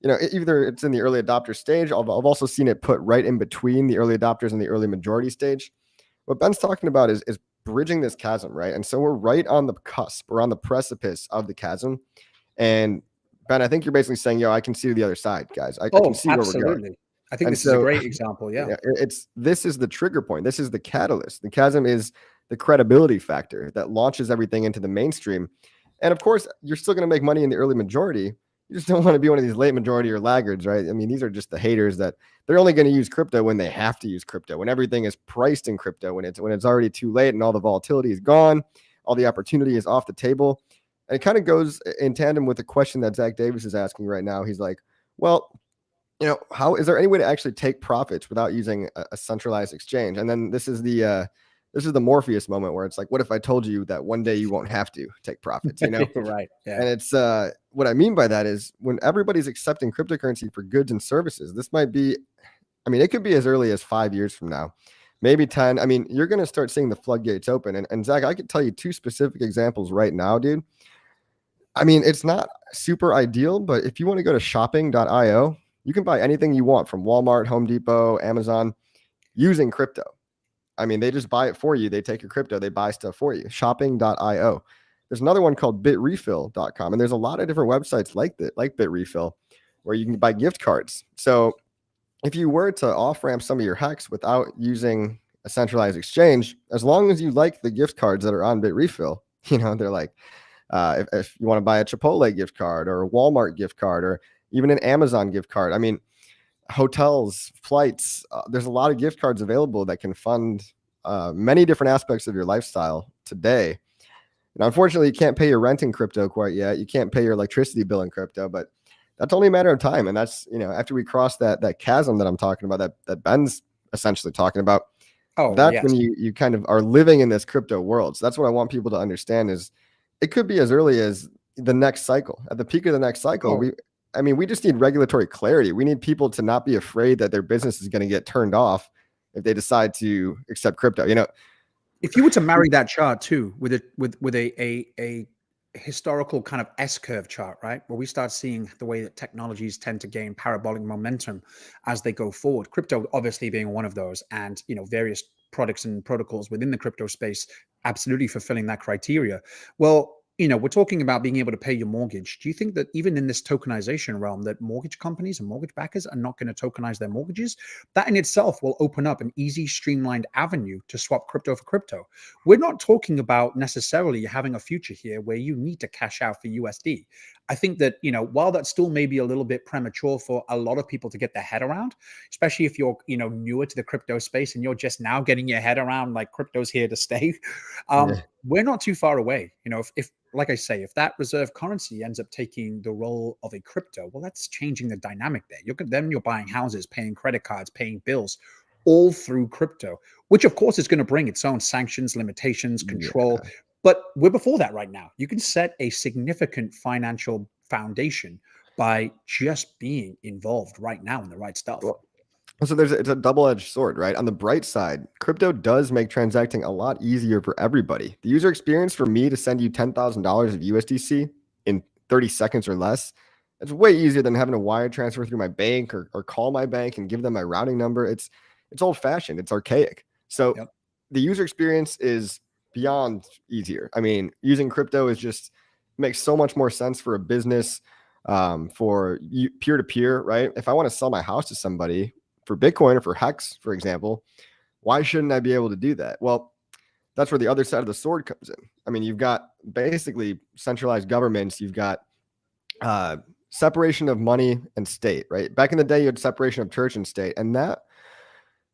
[SPEAKER 1] either it's in the early adopter stage. I've also seen it put right in between the early adopters and the early majority stage. What Ben's talking about is bridging this chasm, right? And so we're right on the cusp. We're on the precipice of the chasm. And Ben, I think you're basically saying, I can see the other side, guys. I can see
[SPEAKER 2] absolutely.
[SPEAKER 1] where we're going.
[SPEAKER 2] I think this is a great example. Yeah.
[SPEAKER 1] This is the trigger point. This is the catalyst. The chasm is the credibility factor that launches everything into the mainstream. And of course, you're still going to make money in the early majority. You just don't want to be one of these late majority or laggards, right? I mean, these are just the haters that they're only going to use crypto when they have to use crypto, when everything is priced in crypto, when it's already too late and all the volatility is gone, all the opportunity is off the table. And it kind of goes in tandem with the question that Zach Davis is asking right now. He's like, well, how is there any way to actually take profits without using a centralized exchange? And then this is the Morpheus moment where it's like, what if I told you that one day you won't have to take profits,
[SPEAKER 2] Right. Yeah.
[SPEAKER 1] And it's what I mean by that is when everybody's accepting cryptocurrency for goods and services, this might be, it could be as early as 5 years from now, maybe 10. You're going to start seeing the floodgates open. And Zach, I could tell you 2 specific examples right now, dude. It's not super ideal, but if you want to go to shopping.io, you can buy anything you want from Walmart, Home Depot, Amazon using crypto. They just buy it for you. They take your crypto, they buy stuff for you. Shopping.io. There's another one called bitrefill.com. And there's a lot of different websites like Bitrefill where you can buy gift cards. So if you were to off-ramp some of your Hex without using a centralized exchange, as long as you like the gift cards that are on Bitrefill, they're like, if you want to buy a Chipotle gift card or a Walmart gift card or even an Amazon gift card. Hotels, flights, there's a lot of gift cards available that can fund many different aspects of your lifestyle today. And unfortunately, you can't pay your rent in crypto quite yet. You can't pay your electricity bill in crypto, but that's only a matter of time. And that's, after we cross that chasm that I'm talking about, that Ben's essentially talking about, that's when you kind of are living in this crypto world. So that's what I want people to understand is it could be as early as the next cycle. At the peak of the next cycle, we just need regulatory clarity. We need people to not be afraid that their business is going to get turned off if they decide to accept crypto.
[SPEAKER 2] If you were to marry that chart too with a historical kind of S-curve chart, right, where we start seeing the way that technologies tend to gain parabolic momentum as they go forward, crypto obviously being one of those, and various products and protocols within the crypto space absolutely fulfilling that criteria. Well, we're talking about being able to pay your mortgage. Do you think that even in this tokenization realm that mortgage companies and mortgage backers are not going to tokenize their mortgages? That in itself will open up an easy, streamlined avenue to swap crypto for crypto. We're not talking about necessarily having a future here where you need to cash out for USD. I think that, while that still may be a little bit premature for a lot of people to get their head around, especially if you're, newer to the crypto space and you're just now getting your head around like crypto's here to stay,
[SPEAKER 1] Yeah.
[SPEAKER 2] we're not too far away. If like I say, if that reserve currency ends up taking the role of a crypto, well, that's changing the dynamic there. You're buying houses, paying credit cards, paying bills, all through crypto, which of course is going to bring its own sanctions, limitations,
[SPEAKER 1] Yeah.
[SPEAKER 2] control. But we're before that right now. You can set a significant financial foundation by just being involved right now in the right stuff.
[SPEAKER 1] Well, so it's a double-edged sword, right? On the bright side, crypto does make transacting a lot easier for everybody. The user experience for me to send you $10,000 of USDC in 30 seconds or less, it's way easier than having to wire transfer through my bank or call my bank and give them my routing number. It's old-fashioned. It's archaic. So
[SPEAKER 2] Yep.
[SPEAKER 1] the user experience is beyond easier. I mean, using crypto is just makes so much more sense for a business, for peer-to-peer, right? If I want to sell my house to somebody for Bitcoin or for Hex, for example, why shouldn't I be able to do that? Well, that's where the other side of the sword comes in. I mean, you've got basically centralized governments. You've got separation of money and state, right? Back in the day, you had separation of church and state, and that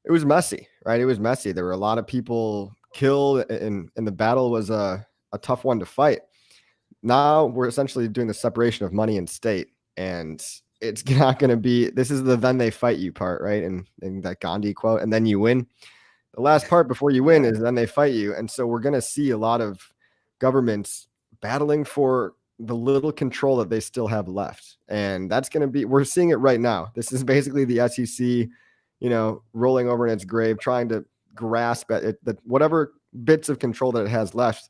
[SPEAKER 1] it was messy, right? It was messy. There were a lot of people killed, and the battle was a tough one to fight. Now we're essentially doing the separation of money and state, and it's not going to be, this is the then they fight you part, right? And that Gandhi quote, and then you win. The last part before you win is then they fight you. And so we're going to see a lot of governments battling for the little control that they still have left. And that's going to be, we're seeing it right now. This is basically the SEC, rolling over in its grave, trying to grasp at it, that whatever bits of control that it has left,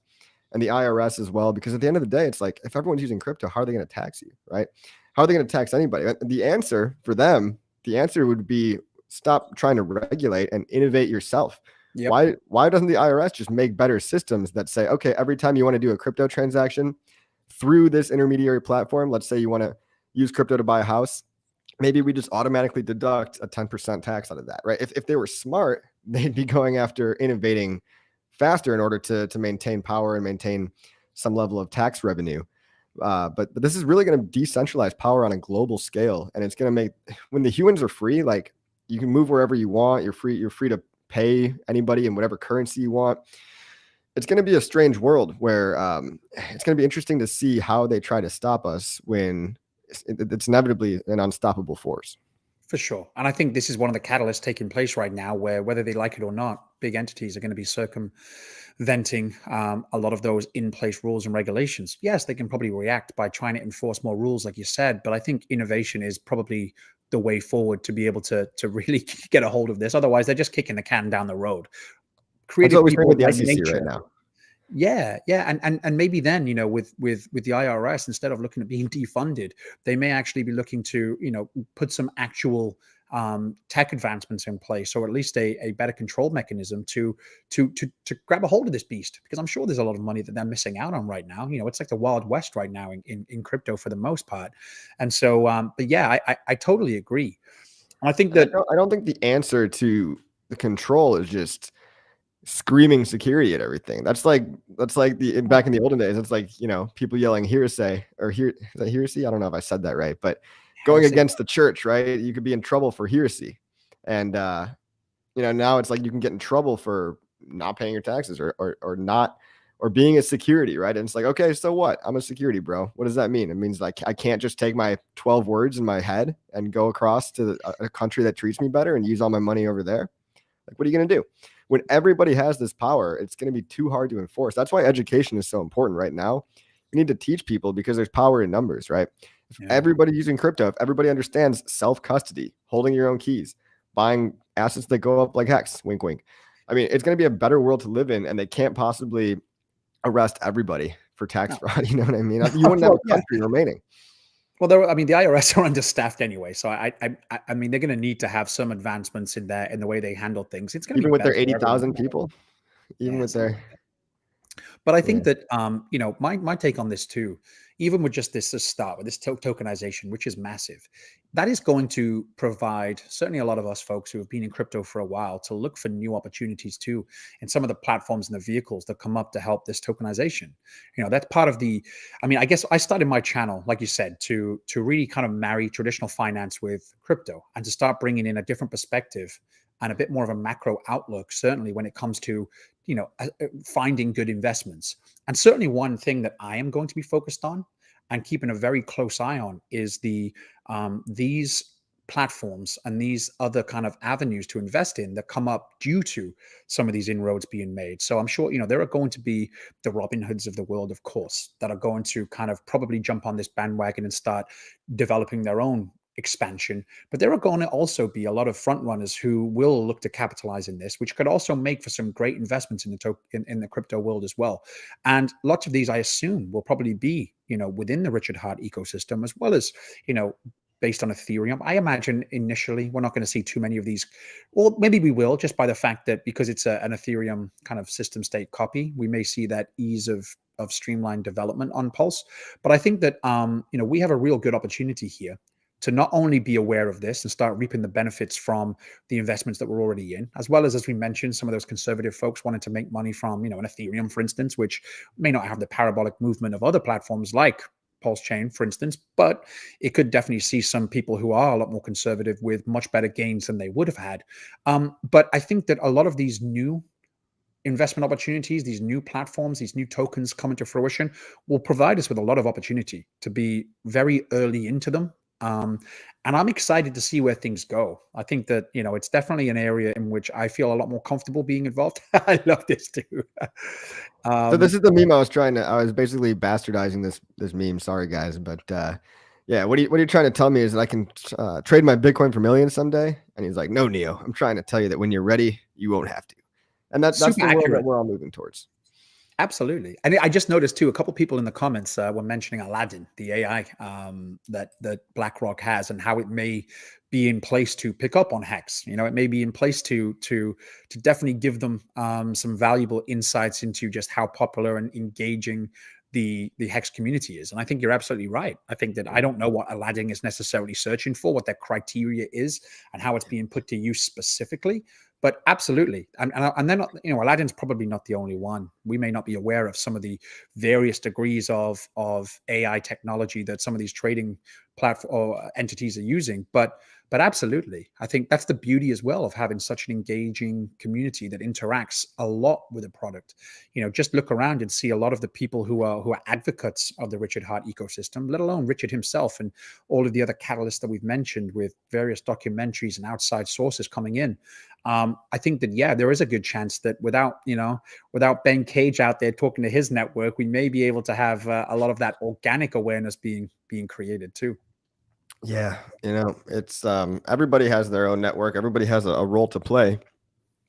[SPEAKER 1] and the IRS as well, because at the end of the day, it's like, if everyone's using crypto, how are they going to tax you, right? How are they going to tax anybody? The answer for them, the answer would be stop trying to regulate and innovate yourself. Yep. Why doesn't the IRS just make better systems that say, okay, every time you want to do a crypto transaction through this intermediary platform, let's say you want to use crypto to buy a house, maybe we just automatically deduct a 10% tax out of that, right? If they were smart, they'd be going after innovating faster in order to maintain power and maintain some level of tax revenue. But this is really going to decentralize power on a global scale, and it's going to make, when the humans are free, like you can move wherever you want. You're free to pay anybody in whatever currency you want. It's going to be a strange world where it's going to be interesting to see how they try to stop us when it's inevitably an unstoppable force.
[SPEAKER 2] For sure. And I think this is one of the catalysts taking place right now where, whether they like it or not, big entities are going to be circumventing a lot of those in-place rules and regulations. Yes, they can probably react by trying to enforce more rules, like you said, but I think innovation is probably the way forward to be able to really get a hold of this. Otherwise, they're just kicking the can down the road.
[SPEAKER 1] Creative people with the SEC right now.
[SPEAKER 2] Yeah. And maybe then, with the IRS, instead of looking at being defunded, they may actually be looking to, put some actual tech advancements in place, or at least a better control mechanism to grab a hold of this beast, because I'm sure there's a lot of money that they're missing out on right now. It's like the Wild West right now in crypto for the most part. And so, but yeah, I totally agree. And I think that
[SPEAKER 1] I don't think the answer to the control is just screaming security at everything. That's like the back in the olden days. It's like, people yelling hearsay or is that heresy? I don't know if I said that right, but going against the church, right? You could be in trouble for heresy. And now it's like you can get in trouble for not paying your taxes or not, or being a security, right? And it's like, okay, so what? I'm a security, bro. What does that mean? It means like I can't just take my 12 words in my head and go across to a country that treats me better and use all my money over there. Like, what are you going to do? When everybody has this power, it's going to be too hard to enforce. That's why education is so important right now. We need to teach people, because there's power in numbers, right? If everybody using crypto, if everybody understands self-custody, holding your own keys, buying assets that go up like Hex, wink, wink. I mean, it's going to be a better world to live in, and they can't possibly arrest everybody for tax fraud. You know what I mean? You wouldn't have a country remaining.
[SPEAKER 2] Well, the IRS are understaffed anyway, so I mean, they're going to need to have some advancements in the way they handle things. It's going to
[SPEAKER 1] even
[SPEAKER 2] be
[SPEAKER 1] with their 80,000 people, even with their.
[SPEAKER 2] But I think that, my take on this too, even with just this start with this tokenization, which is massive, that is going to provide certainly a lot of us folks who have been in crypto for a while to look for new opportunities too, and some of the platforms and the vehicles that come up to help this tokenization. That's part of the. I mean, I guess I started my channel, like you said, to really kind of marry traditional finance with crypto and to start bringing in a different perspective and a bit more of a macro outlook, certainly when it comes to finding good investments. And certainly one thing that I am going to be focused on and keeping a very close eye on is these platforms and these other kind of avenues to invest in that come up due to some of these inroads being made. So I'm sure there are going to be the Robin Hoods of the world, of course, that are going to kind of probably jump on this bandwagon and start developing their own expansion. But there are going to also be a lot of front runners who will look to capitalize in this, which could also make for some great investments in the crypto world as well. And lots of these, I assume, will probably be within the Richard Heart ecosystem, as well as based on Ethereum. I imagine initially we're not going to see too many of these. Well, maybe we will, just by the fact that because it's an Ethereum kind of system state copy, we may see that ease of streamlined development on Pulse. But I think that we have a real good opportunity here to not only be aware of this and start reaping the benefits from the investments that we're already in, as well as we mentioned, some of those conservative folks wanted to make money from, an Ethereum, for instance, which may not have the parabolic movement of other platforms like Pulse Chain, for instance, but it could definitely see some people who are a lot more conservative with much better gains than they would have had. But I think that a lot of these new investment opportunities, these new platforms, these new tokens coming to fruition will provide us with a lot of opportunity to be very early into them. And I'm excited to see where things go. I think that, it's definitely an area in which I feel a lot more comfortable being involved. I love this too.
[SPEAKER 1] So this is the meme I was basically bastardizing this meme. Sorry guys, but yeah, what are you trying to tell me is that I can trade my Bitcoin for millions someday? And he's like, no, Neo, I'm trying to tell you that when you're ready, you won't have to. And that's the world that we're all moving towards.
[SPEAKER 2] Absolutely. And I just noticed too, a couple of people in the comments were mentioning Aladdin, the AI that BlackRock has, and how it may be in place to pick up on Hex. It may be in place to definitely give them some valuable insights into just how popular and engaging the Hex community is. And I think you're absolutely right. I think that I don't know what Aladdin is necessarily searching for, what their criteria is, and how it's being put to use specifically. But absolutely, and then Aladdin's probably not the only one. We may not be aware of some of the various degrees of AI technology that some of these trading platform or entities are using. But absolutely, I think that's the beauty as well of having such an engaging community that interacts a lot with a product. Just look around and see a lot of the people who are advocates of the Richard Heart ecosystem, let alone Richard himself and all of the other catalysts that we've mentioned with various documentaries and outside sources coming in. I think that, there is a good chance that without Ben Cage out there talking to his network, we may be able to have a lot of that organic awareness being created too.
[SPEAKER 1] Yeah, it's everybody has their own network. Everybody has a role to play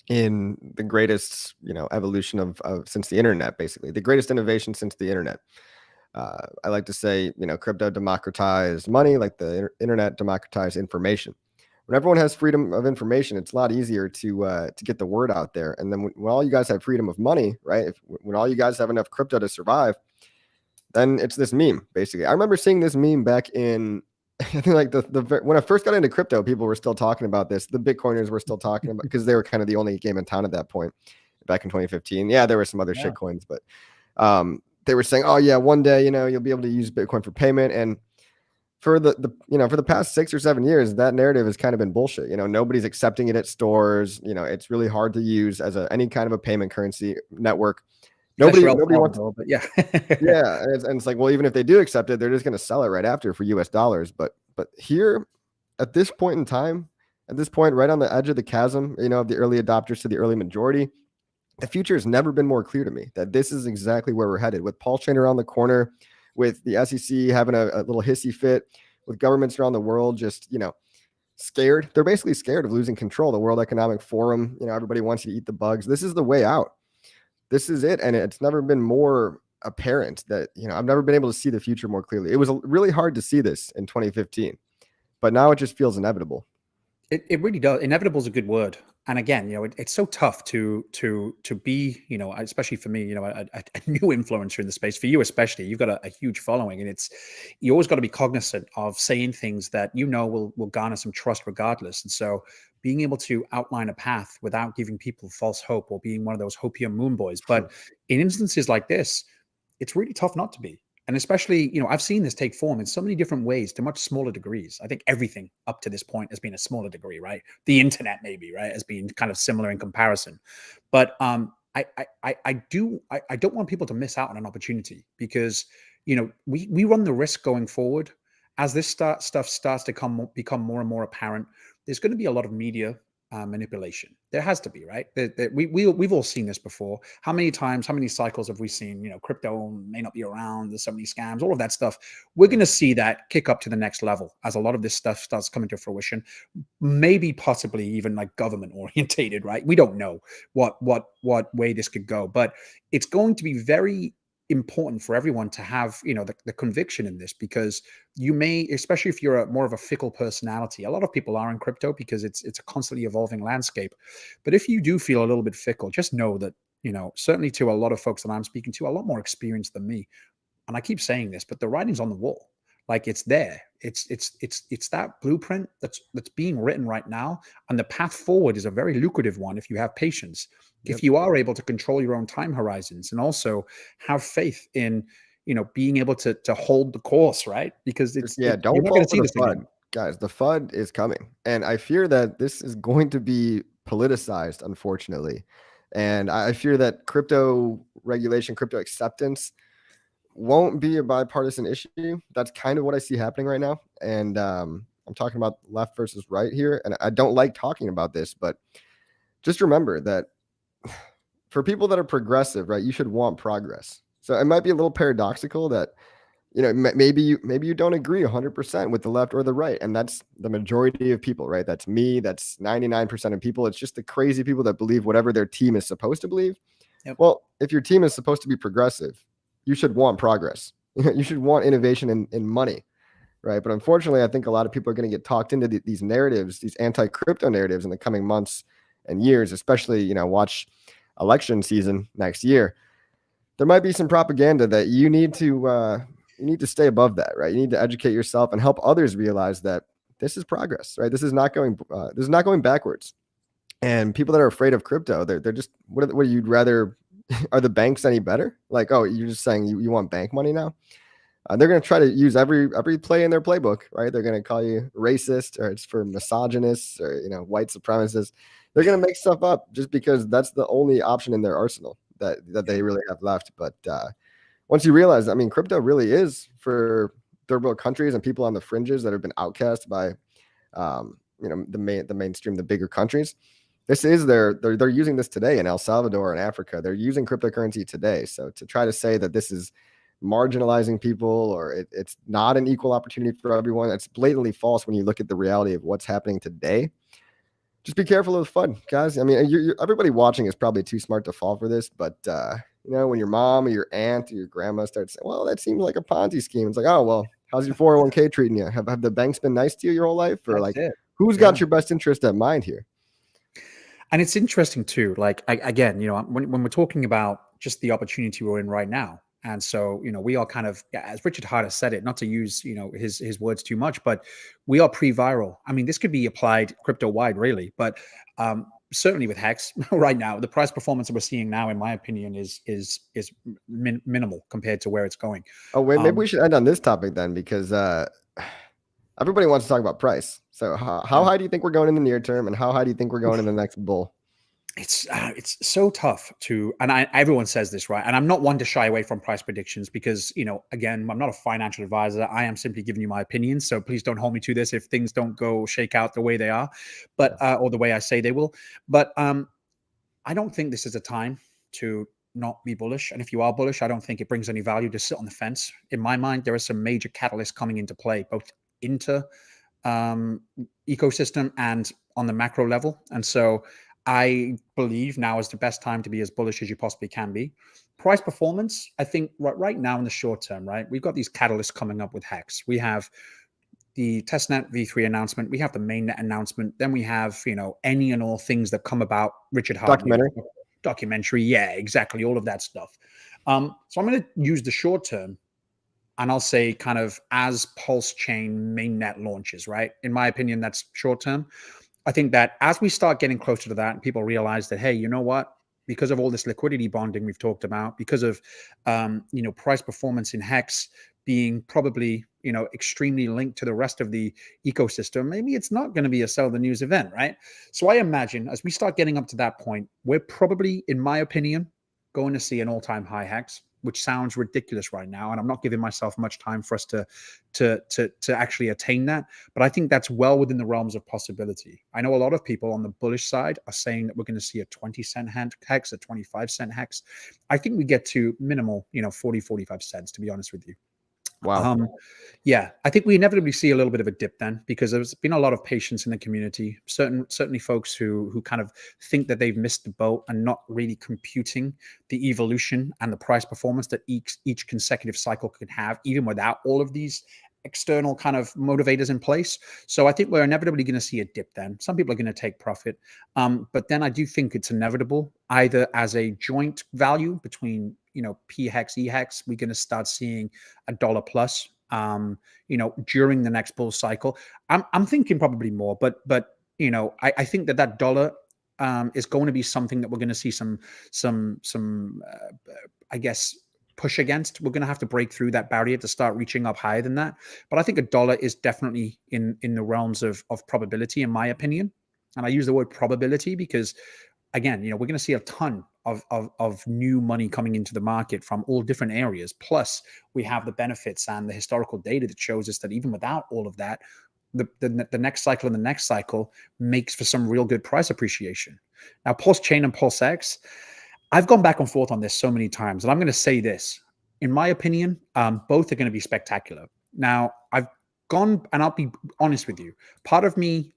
[SPEAKER 1] in the greatest, evolution of since the internet, basically the greatest innovation since the internet. I like to say, crypto democratized money, like the internet democratized information. When everyone has freedom of information, it's a lot easier to get the word out there. And then when all you guys have freedom of money, right? When all you guys have enough crypto to survive, then it's this meme, basically. I remember seeing this meme back in, I think like when I first got into crypto, people were still talking about this. The Bitcoiners were still talking about, because they were kind of the only game in town at that point back in 2015. Yeah, there were some other shit coins, but they were saying, oh yeah, one day, you'll be able to use Bitcoin for payment. And for the for the past 6 or 7 years, that narrative has kind of been bullshit. Nobody's accepting it at stores. It's really hard to use as any kind of a payment currency network. Nobody wants,
[SPEAKER 2] but yeah.
[SPEAKER 1] yeah, and it's like, well, even if they do accept it, they're just going to sell it right after for US dollars. But here, at this point in time, right on the edge of the chasm, of the early adopters to the early majority, the future has never been more clear to me that this is exactly where we're headed, with Pulse Chain around the corner, with the SEC having a little hissy fit, with governments around the world just, scared. They're basically scared of losing control. The World Economic Forum, everybody wants you to eat the bugs. This is the way out. This is it. And it's never been more apparent that, I've never been able to see the future more clearly. It was really hard to see this in 2015, but now it just feels inevitable.
[SPEAKER 2] It really does. Inevitable is a good word. And again, it's so tough to be, especially for me, a new influencer in the space. For you especially, you've got a huge following, and you always got to be cognizant of saying things that will garner some trust regardless. And so, being able to outline a path without giving people false hope or being one of those hopium moon boys. But in instances like this, it's really tough not to be. And especially, I've seen this take form in so many different ways to much smaller degrees. I think everything up to this point has been a smaller degree, right? The internet, maybe, right, has been kind of similar in comparison. But I don't want people to miss out on an opportunity because, we run the risk going forward as this stuff starts to become more and more apparent. There's going to be a lot of media manipulation. There has to be, right? We've all seen this before. How many times, how many cycles have we seen? Crypto may not be around. There's so many scams, all of that stuff. We're going to see that kick up to the next level as a lot of this stuff starts coming to fruition. Maybe, possibly, even like government orientated, right? We don't know what way this could go, but it's going to be very important for everyone to have the conviction in this, because you may, especially if you're more of a fickle personality, a lot of people are in crypto because it's a constantly evolving landscape. But if you do feel a little bit fickle, just know that certainly to a lot of folks that I'm speaking to, a lot more experienced than me, and I keep saying this, but the writing's on the wall. Like, it's there. It's that blueprint that's being written right now, and the path forward is a very lucrative one if you have patience.
[SPEAKER 1] Yep.
[SPEAKER 2] If you are able to control your own time horizons and also have faith in being able to hold the course, right? Because you're
[SPEAKER 1] don't
[SPEAKER 2] not
[SPEAKER 1] fall
[SPEAKER 2] going to
[SPEAKER 1] for
[SPEAKER 2] see
[SPEAKER 1] the
[SPEAKER 2] this
[SPEAKER 1] FUD,
[SPEAKER 2] again.
[SPEAKER 1] guys. The FUD is coming, and I fear that this is going to be politicized, unfortunately. And I fear that crypto regulation, crypto acceptance won't be a bipartisan issue. That's kind of what I see happening right now. And I'm talking about left versus right here. And I don't like talking about this, but just remember that for people that are progressive, right, you should want progress. So it might be a little paradoxical that, maybe you don't agree 100% with the left or the right. And that's the majority of people, right? That's me. That's 99% of people. It's just the crazy people that believe whatever their team is supposed to believe.
[SPEAKER 2] Yep.
[SPEAKER 1] Well, if your team is supposed to be progressive, you should want progress. You should want innovation in money, right? But unfortunately, I think a lot of people are going to get talked into these narratives, these anti-crypto narratives in the coming months and years, especially, watch election season next year. There might be some propaganda that you need to stay above that, right? You need to educate yourself and help others realize that this is progress, right? This is not going backwards. And people that are afraid of crypto, they're just, what you'd rather, are the banks any better? Like, oh, you're just saying you want bank money now? They're going to try to use every play in their playbook, right? They're going to call you racist, or it's for misogynists, or white supremacists. They're going to make stuff up just because that's the only option in their arsenal that they really have left. But once you realize, I mean, crypto really is for third world countries and people on the fringes that have been outcast by the mainstream, the bigger countries. This is they're using this today in El Salvador and Africa. They're using cryptocurrency today. So to try to say that this is marginalizing people, or it's not an equal opportunity for everyone, it's blatantly false when you look at the reality of what's happening today. Just be careful of the FUD, guys. I mean, everybody watching is probably too smart to fall for this, but when your mom or your aunt or your grandma starts saying, well, that seems like a Ponzi scheme, it's like, oh, well, how's your 401k treating you? Have the banks been nice to you your whole life? Or
[SPEAKER 2] That's it.
[SPEAKER 1] Who's got your best interest at mind here?
[SPEAKER 2] And it's interesting too, like, again, when we're talking about just the opportunity we're in right now. And so, we are kind of, as Richard Harder said it, not to use, his words too much, but we are pre-viral. I mean, this could be applied crypto wide, really, but certainly with Hex right now, the price performance that we're seeing now, in my opinion, is minimal compared to where it's going.
[SPEAKER 1] Oh, wait, maybe we should end on this topic then, because everybody wants to talk about price. So how high do you think we're going in the near term, and how high do you think we're going in the next bull?
[SPEAKER 2] It's so tough to, and everyone says this, right? And I'm not one to shy away from price predictions because, again, I'm not a financial advisor. I am simply giving you my opinion. So please don't hold me to this if things don't go shake out the way they are, but or the way I say they will. But I don't think this is a time to not be bullish. And if you are bullish, I don't think it brings any value to sit on the fence. In my mind, there are some major catalysts coming into play, both into ecosystem and on the macro level. And so I believe now is the best time to be as bullish as you possibly can be. Price performance, I think right now in the short term, right, we've got these catalysts coming up with Hex. We have the testnet v3 announcement, we have the mainnet announcement, then we have, any and all things that come about Richard Hartnett documentary. Yeah, exactly. All of that stuff. So I'm going to use the short term, and I'll say kind of as Pulse Chain mainnet launches, right? In my opinion, that's short term. I think that as we start getting closer to that and people realize that, hey, you know what? Because of all this liquidity bonding we've talked about, because of price performance in Hex being probably extremely linked to the rest of the ecosystem, maybe it's not going to be a sell the news event, right? So I imagine as we start getting up to that point, we're probably, in my opinion, going to see an all-time high Hex, which sounds ridiculous right now, and I'm not giving myself much time for us to actually attain that. But I think that's well within the realms of possibility. I know a lot of people on the bullish side are saying that we're going to see a 20-cent hex, a 25-cent hex. I think we get to minimal, 40, 45 cents, to be honest with you.
[SPEAKER 1] Wow.
[SPEAKER 2] Yeah, I think we inevitably see a little bit of a dip then, because there's been a lot of patience in the community. Certainly folks who kind of think that they've missed the boat and not really computing the evolution and the price performance that each consecutive cycle could have, even without all of these external kind of motivators in place. So I think we're inevitably going to see a dip then. Some people are going to take profit. But then I do think it's inevitable, either as a joint value between, P hex, E hex, we're going to start seeing $1 plus, during the next bull cycle. I'm thinking probably more, but I think that dollar is going to be something that we're going to see some I guess push against. We're going to have to break through that barrier to start reaching up higher than that. But I think $1 is definitely in the realms of probability, in my opinion. And I use the word probability because, again, we're going to see a ton of new money coming into the market from all different areas. Plus, we have the benefits and the historical data that shows us that even without all of that, the next cycle and the next cycle makes for some real good price appreciation. Now, Pulse Chain and Pulse X, I've gone back and forth on this so many times, and I'm going to say this. In my opinion, both are going to be spectacular. Now, I've gone, and I'll be honest with you, part of me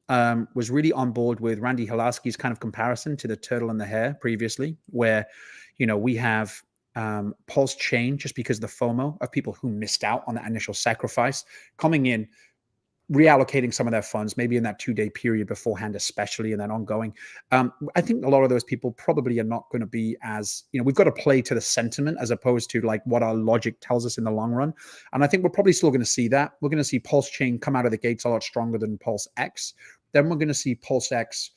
[SPEAKER 2] was really on board with Randy Hilarski's kind of comparison to the turtle and the hare previously, where, we have Pulse Chain just because of the FOMO of people who missed out on that initial sacrifice coming in, reallocating some of their funds, maybe in that 2-day period beforehand, especially, and then ongoing. I think a lot of those people probably are not going to be as, we've got to play to the sentiment as opposed to like what our logic tells us in the long run. And I think we're probably still going to see that. We're going to see Pulse Chain come out of the gates a lot stronger than Pulse X. Then we're going to see Pulse X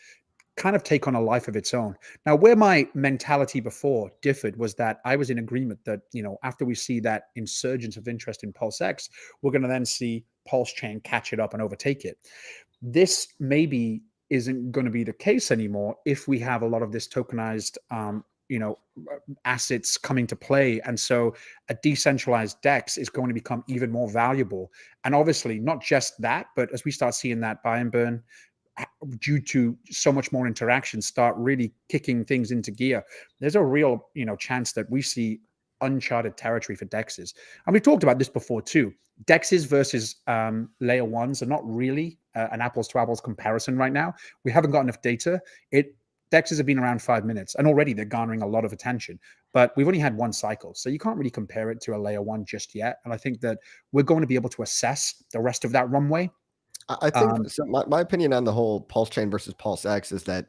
[SPEAKER 2] kind of take on a life of its own. Now, where my mentality before differed was that I was in agreement that, after we see that insurgence of interest in Pulse X, we're going to then see Pulse Chain catch it up and overtake it. This maybe isn't going to be the case anymore if we have a lot of this tokenized, assets coming to play. And so a decentralized DEX is going to become even more valuable. And obviously not just that, but as we start seeing that buy and burn due to so much more interaction start really kicking things into gear, there's a real, chance that we see uncharted territory for DEXs. And we've talked about this before too. DEXs versus layer ones are not really an apples to apples comparison right now. We haven't got enough data. DEXs have been around 5 minutes and already they're garnering a lot of attention, but we've only had one cycle. So you can't really compare it to a layer one just yet. And I think that we're going to be able to assess the rest of that runway.
[SPEAKER 1] I think so. My opinion on the whole Pulse Chain versus Pulse X is that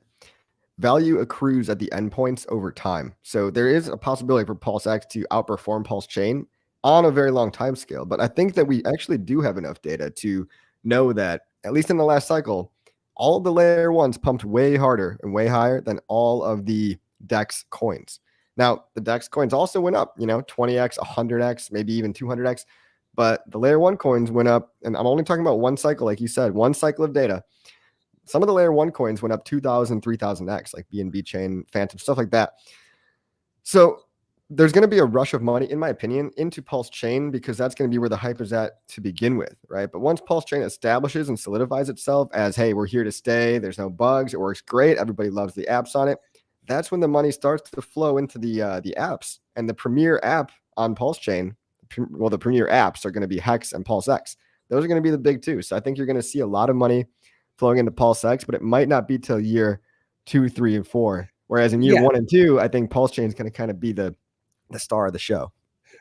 [SPEAKER 1] value accrues at the endpoints over time. So there is a possibility for Pulse X to outperform Pulse Chain on a very long time scale. But I think that we actually do have enough data to know that, at least in the last cycle, all of the layer ones pumped way harder and way higher than all of the DEX coins. Now, the DEX coins also went up, 20x, 100x, maybe even 200x. But the layer one coins went up, and I'm only talking about one cycle, like you said, one cycle of data. Some of the layer one coins went up 2,000, 3,000x, like BNB Chain, Phantom, stuff like that. So there's going to be a rush of money, in my opinion, into Pulse Chain because that's going to be where the hype is at to begin with, right? But once Pulse Chain establishes and solidifies itself as, hey, we're here to stay, there's no bugs, it works great, everybody loves the apps on it, that's when the money starts to flow into the apps. And the premier app on Pulse Chain, well, the premier apps are going to be Hex and Pulse X. Those are going to be the big two. So I think you're going to see a lot of money flowing into Pulse X, but it might not be till year 2, 3, and 4. Whereas in year 1 and 2, I think Pulse Chain is going to kind of be the star of the show.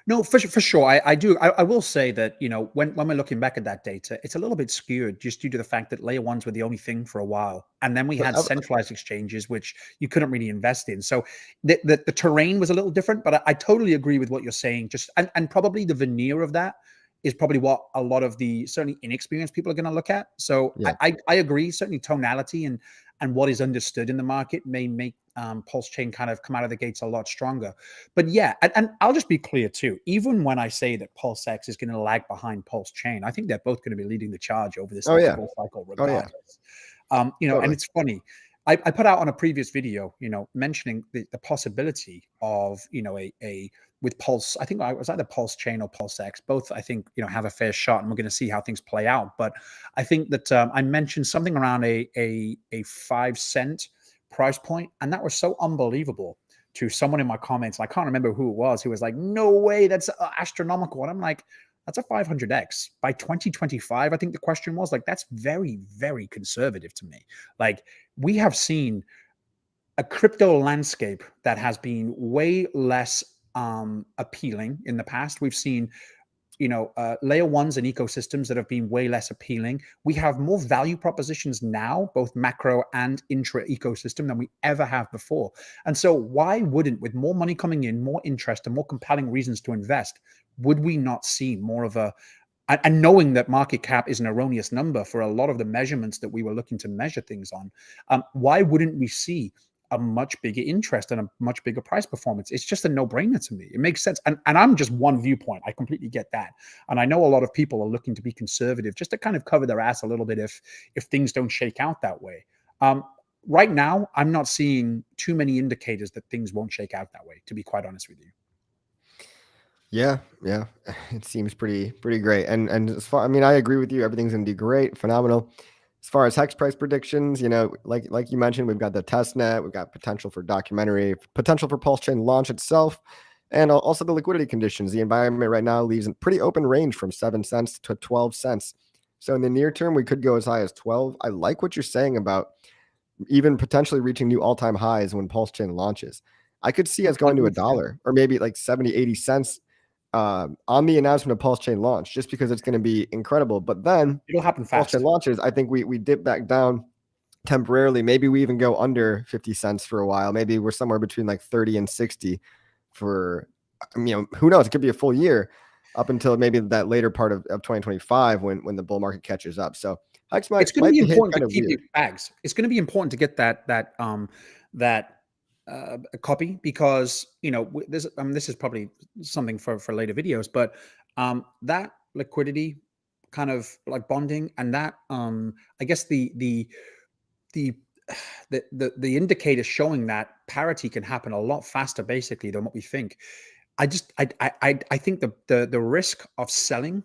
[SPEAKER 2] No, for sure. I do. I will say that, when we're looking back at that data, it's a little bit skewed just due to the fact that layer ones were the only thing for a while. And then we
[SPEAKER 1] But
[SPEAKER 2] had centralized exchanges, which you couldn't really invest in. So the terrain was a little different, but I totally agree with what you're saying. Just and probably the veneer of that is probably what a lot of the certainly inexperienced people are going to look at. So
[SPEAKER 1] yeah,
[SPEAKER 2] I agree. Certainly tonality and what is understood in the market may make Pulse Chain kind of come out of the gates a lot stronger. But yeah, and I'll just be clear too. Even when I say that Pulse X is going to lag behind Pulse Chain, I think they're both going to be leading the charge over this
[SPEAKER 1] oh
[SPEAKER 2] next
[SPEAKER 1] yeah,
[SPEAKER 2] bull cycle,
[SPEAKER 1] oh yeah,
[SPEAKER 2] regardless. And
[SPEAKER 1] totally.
[SPEAKER 2] it's funny. I put out on a previous video, mentioning the possibility of, a with Pulse. I think I was either Pulse Chain or Pulse X. Both, I think, have a fair shot, and we're going to see how things play out. But I think that I mentioned something around a 5 cent price point, and that was so unbelievable to someone in my comments. I can't remember who it was, who was like, "No way, that's astronomical." And I'm like, that's a 500x by 2025. I think the question was like, that's very, very conservative to me. Like, we have seen a crypto landscape that has been way less appealing in the past. We've seen layer ones and ecosystems that have been way less appealing. We have more value propositions now, both macro and intra ecosystem, than we ever have before. And so why wouldn't, with more money coming in, more interest, and more compelling reasons to invest, would we not see more of a, and knowing that market cap is an erroneous number for a lot of the measurements that we were looking to measure things on, why wouldn't we see a much bigger interest and a much bigger price performance? It's just a no-brainer to me. It makes sense. And I'm just one viewpoint. I completely get that. And I know a lot of people are looking to be conservative just to kind of cover their ass a little bit if things don't shake out that way. Right now, I'm not seeing too many indicators that things won't shake out that way, to be quite honest with you.
[SPEAKER 1] Yeah, yeah, it seems pretty great. And as far, I mean, I agree with you. Everything's gonna do great, phenomenal. As far as hex price predictions, like you mentioned, we've got the test net, we've got potential for documentary, potential for Pulse Chain launch itself, and also the liquidity conditions. The environment right now leaves a pretty open range from 7 cents to 12 cents. So in the near term, we could go as high as 12. I like what you're saying about even potentially reaching new all-time highs when Pulse Chain launches. I could see us going to $1 or maybe like 70, 80 cents on the announcement of Pulse Chain launch, just because it's going to be incredible. But then
[SPEAKER 2] It'll happen
[SPEAKER 1] Pulse
[SPEAKER 2] fast.
[SPEAKER 1] Chain launches, I think we dip back down temporarily. Maybe we even go under 50 cents for a while. Maybe we're somewhere between like 30 and 60 for, who knows? It could be a full year up until maybe that later part of 2025 when the bull market catches up. So Hex
[SPEAKER 2] It's going to
[SPEAKER 1] might
[SPEAKER 2] be
[SPEAKER 1] behave
[SPEAKER 2] important
[SPEAKER 1] kind
[SPEAKER 2] to
[SPEAKER 1] of
[SPEAKER 2] keep
[SPEAKER 1] weird.
[SPEAKER 2] your bags. It's going to be important to get that copy, because this is probably something for later videos, but that liquidity kind of like bonding, and that I guess the the indicator showing that parity can happen a lot faster basically than what we think. I think the risk of selling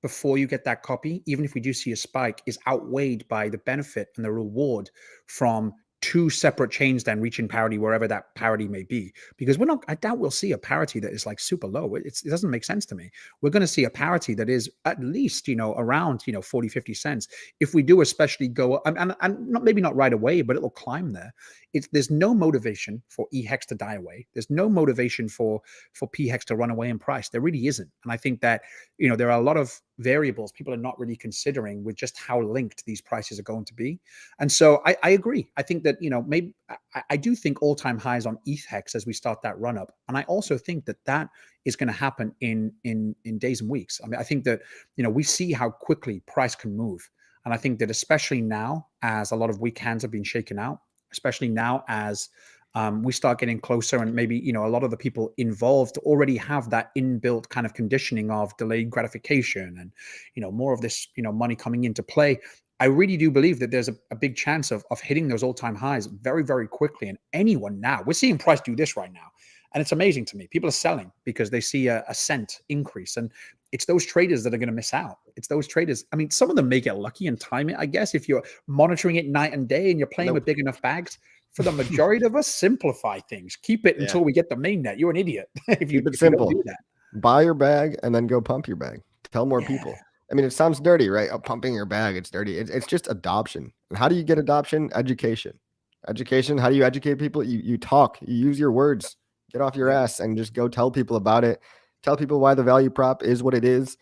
[SPEAKER 2] before you get that copy, even if we do see a spike, is outweighed by the benefit and the reward from two separate chains then reaching parity wherever that parity may be. Because I doubt we'll see a parity that is like super low. It doesn't make sense to me. We're going to see a parity that is at least, around, 40, 50 cents. If we do especially go, and not, maybe not right away, but it will climb there. There's no motivation for EHEX to die away. There's no motivation for PHEX to run away in price. There really isn't. And I think that, there are a lot of variables people are not really considering with just how linked these prices are going to be. And so I agree. I think that, maybe I do think all-time highs on ETH as we start that run up. And I also think that is going to happen in days and weeks. I mean, I think that, we see how quickly price can move. And I think that especially now, as a lot of weak hands have been shaken out, especially now as we start getting closer, and maybe, a lot of the people involved already have that inbuilt kind of conditioning of delayed gratification and, more of this, money coming into play. I really do believe that there's a big chance of hitting those all-time highs very, very quickly. And anyone now, we're seeing price do this right now. And it's amazing to me. People are selling because they see a cent increase. And it's those traders that are going to miss out. It's those traders. I mean, some of them may get lucky and time it, I guess, if you're monitoring it night and day and you're playing with big enough bags. For the majority of us, simplify things. Keep it until we get the main net. You're an idiot if you don't do that.
[SPEAKER 1] Buy your bag and then go pump your bag. Tell more people. I mean, it sounds dirty, right? Oh, pumping your bag, it's dirty. It's just adoption. And how do you get adoption? Education. Education. How do you educate people? You talk. You use your words. Get off your ass and just go tell people about it. tell people why the value prop is what it is,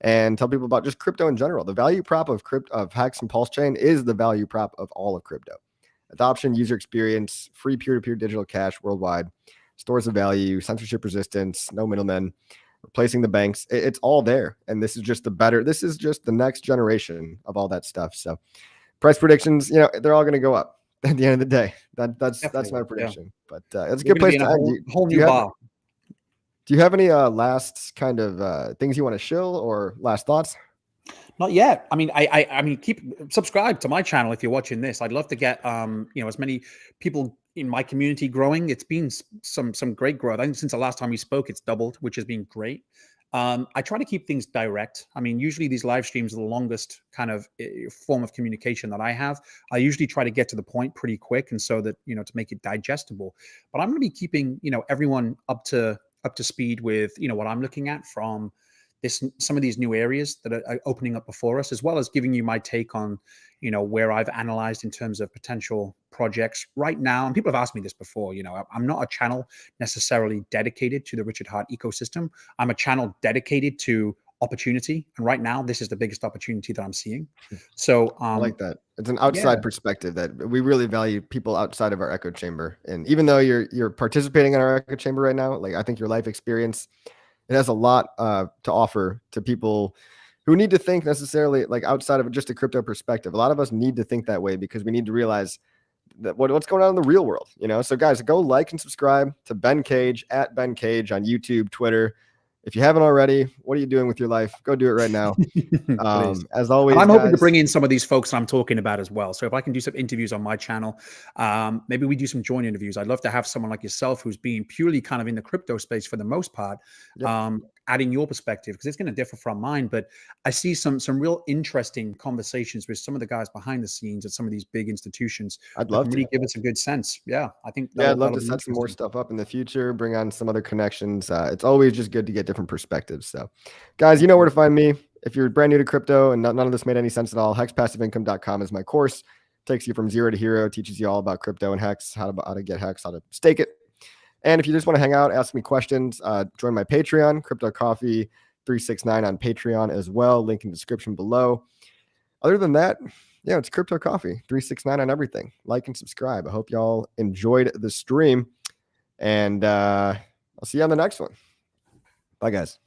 [SPEAKER 1] and tell people about just crypto in general. The value prop of Hex and Pulse Chain is the value prop of all of crypto. Adoption, user experience, free peer-to-peer digital cash worldwide, stores of value, censorship resistance, no middlemen, replacing the banks. It's all there. And this is just the next generation of all that stuff. So price predictions, they're all going to go up at the end of the day. That's my prediction. Yeah. But it's a good place to end.
[SPEAKER 2] Whole new bar.
[SPEAKER 1] Do you have any last kind of things you want to shill or last thoughts?
[SPEAKER 2] Not yet. I mean, keep subscribe to my channel if you're watching this. I'd love to get as many people in my community growing. It's been some great growth. I think since the last time we spoke, it's doubled, which has been great. I try to keep things direct. I mean, usually these live streams are the longest kind of form of communication that I have. I usually try to get to the point pretty quick, and so that to make it digestible. But I'm going to be keeping everyone up to speed with what I'm looking at from some of these new areas that are opening up before us, as well as giving you my take on where I've analyzed in terms of potential projects right now. And people have asked me this before. I'm not a channel necessarily dedicated to the Richard Heart ecosystem. I'm a channel dedicated to opportunity, and right now this is the biggest opportunity that I'm seeing. So
[SPEAKER 1] I like that. It's an outside perspective that we really value, people outside of our echo chamber. And even though you're participating in our echo chamber right now, like I think your life experience, it has a lot to offer to people who need to think necessarily like outside of just a crypto perspective. A lot of us need to think that way because we need to realize that what's going on in the real world. So guys, go like and subscribe to Ben Cage at Ben Cage on YouTube, Twitter. If you haven't already, what are you doing with your life? Go do it right now. As always,
[SPEAKER 2] and I'm hoping to bring in some of these folks I'm talking about as well. So if I can do some interviews on my channel, maybe we do some joint interviews. I'd love to have someone like yourself who's being purely kind of in the crypto space for the most part, adding your perspective, because it's going to differ from mine. But I see some real interesting conversations with some of the guys behind the scenes at some of these big institutions.
[SPEAKER 1] I'd love to
[SPEAKER 2] really give us a good sense. Yeah, I think.
[SPEAKER 1] I'd love to set some more stuff up in the future, bring on some other connections. It's always just good to get different perspectives. So, guys, you know where to find me. If you're brand new to crypto and none of this made any sense at all, hexpassiveincome.com is my course. Takes you from zero to hero, teaches you all about crypto and Hex, how to get Hex, how to stake it. And if you just want to hang out, ask me questions, join my Patreon, Crypto Coffee 369 on Patreon as well. Link in the description below. Other than that, it's Crypto Coffee 369 on everything. Like and subscribe. I hope y'all enjoyed the stream. And I'll see you on the next one. Bye, guys.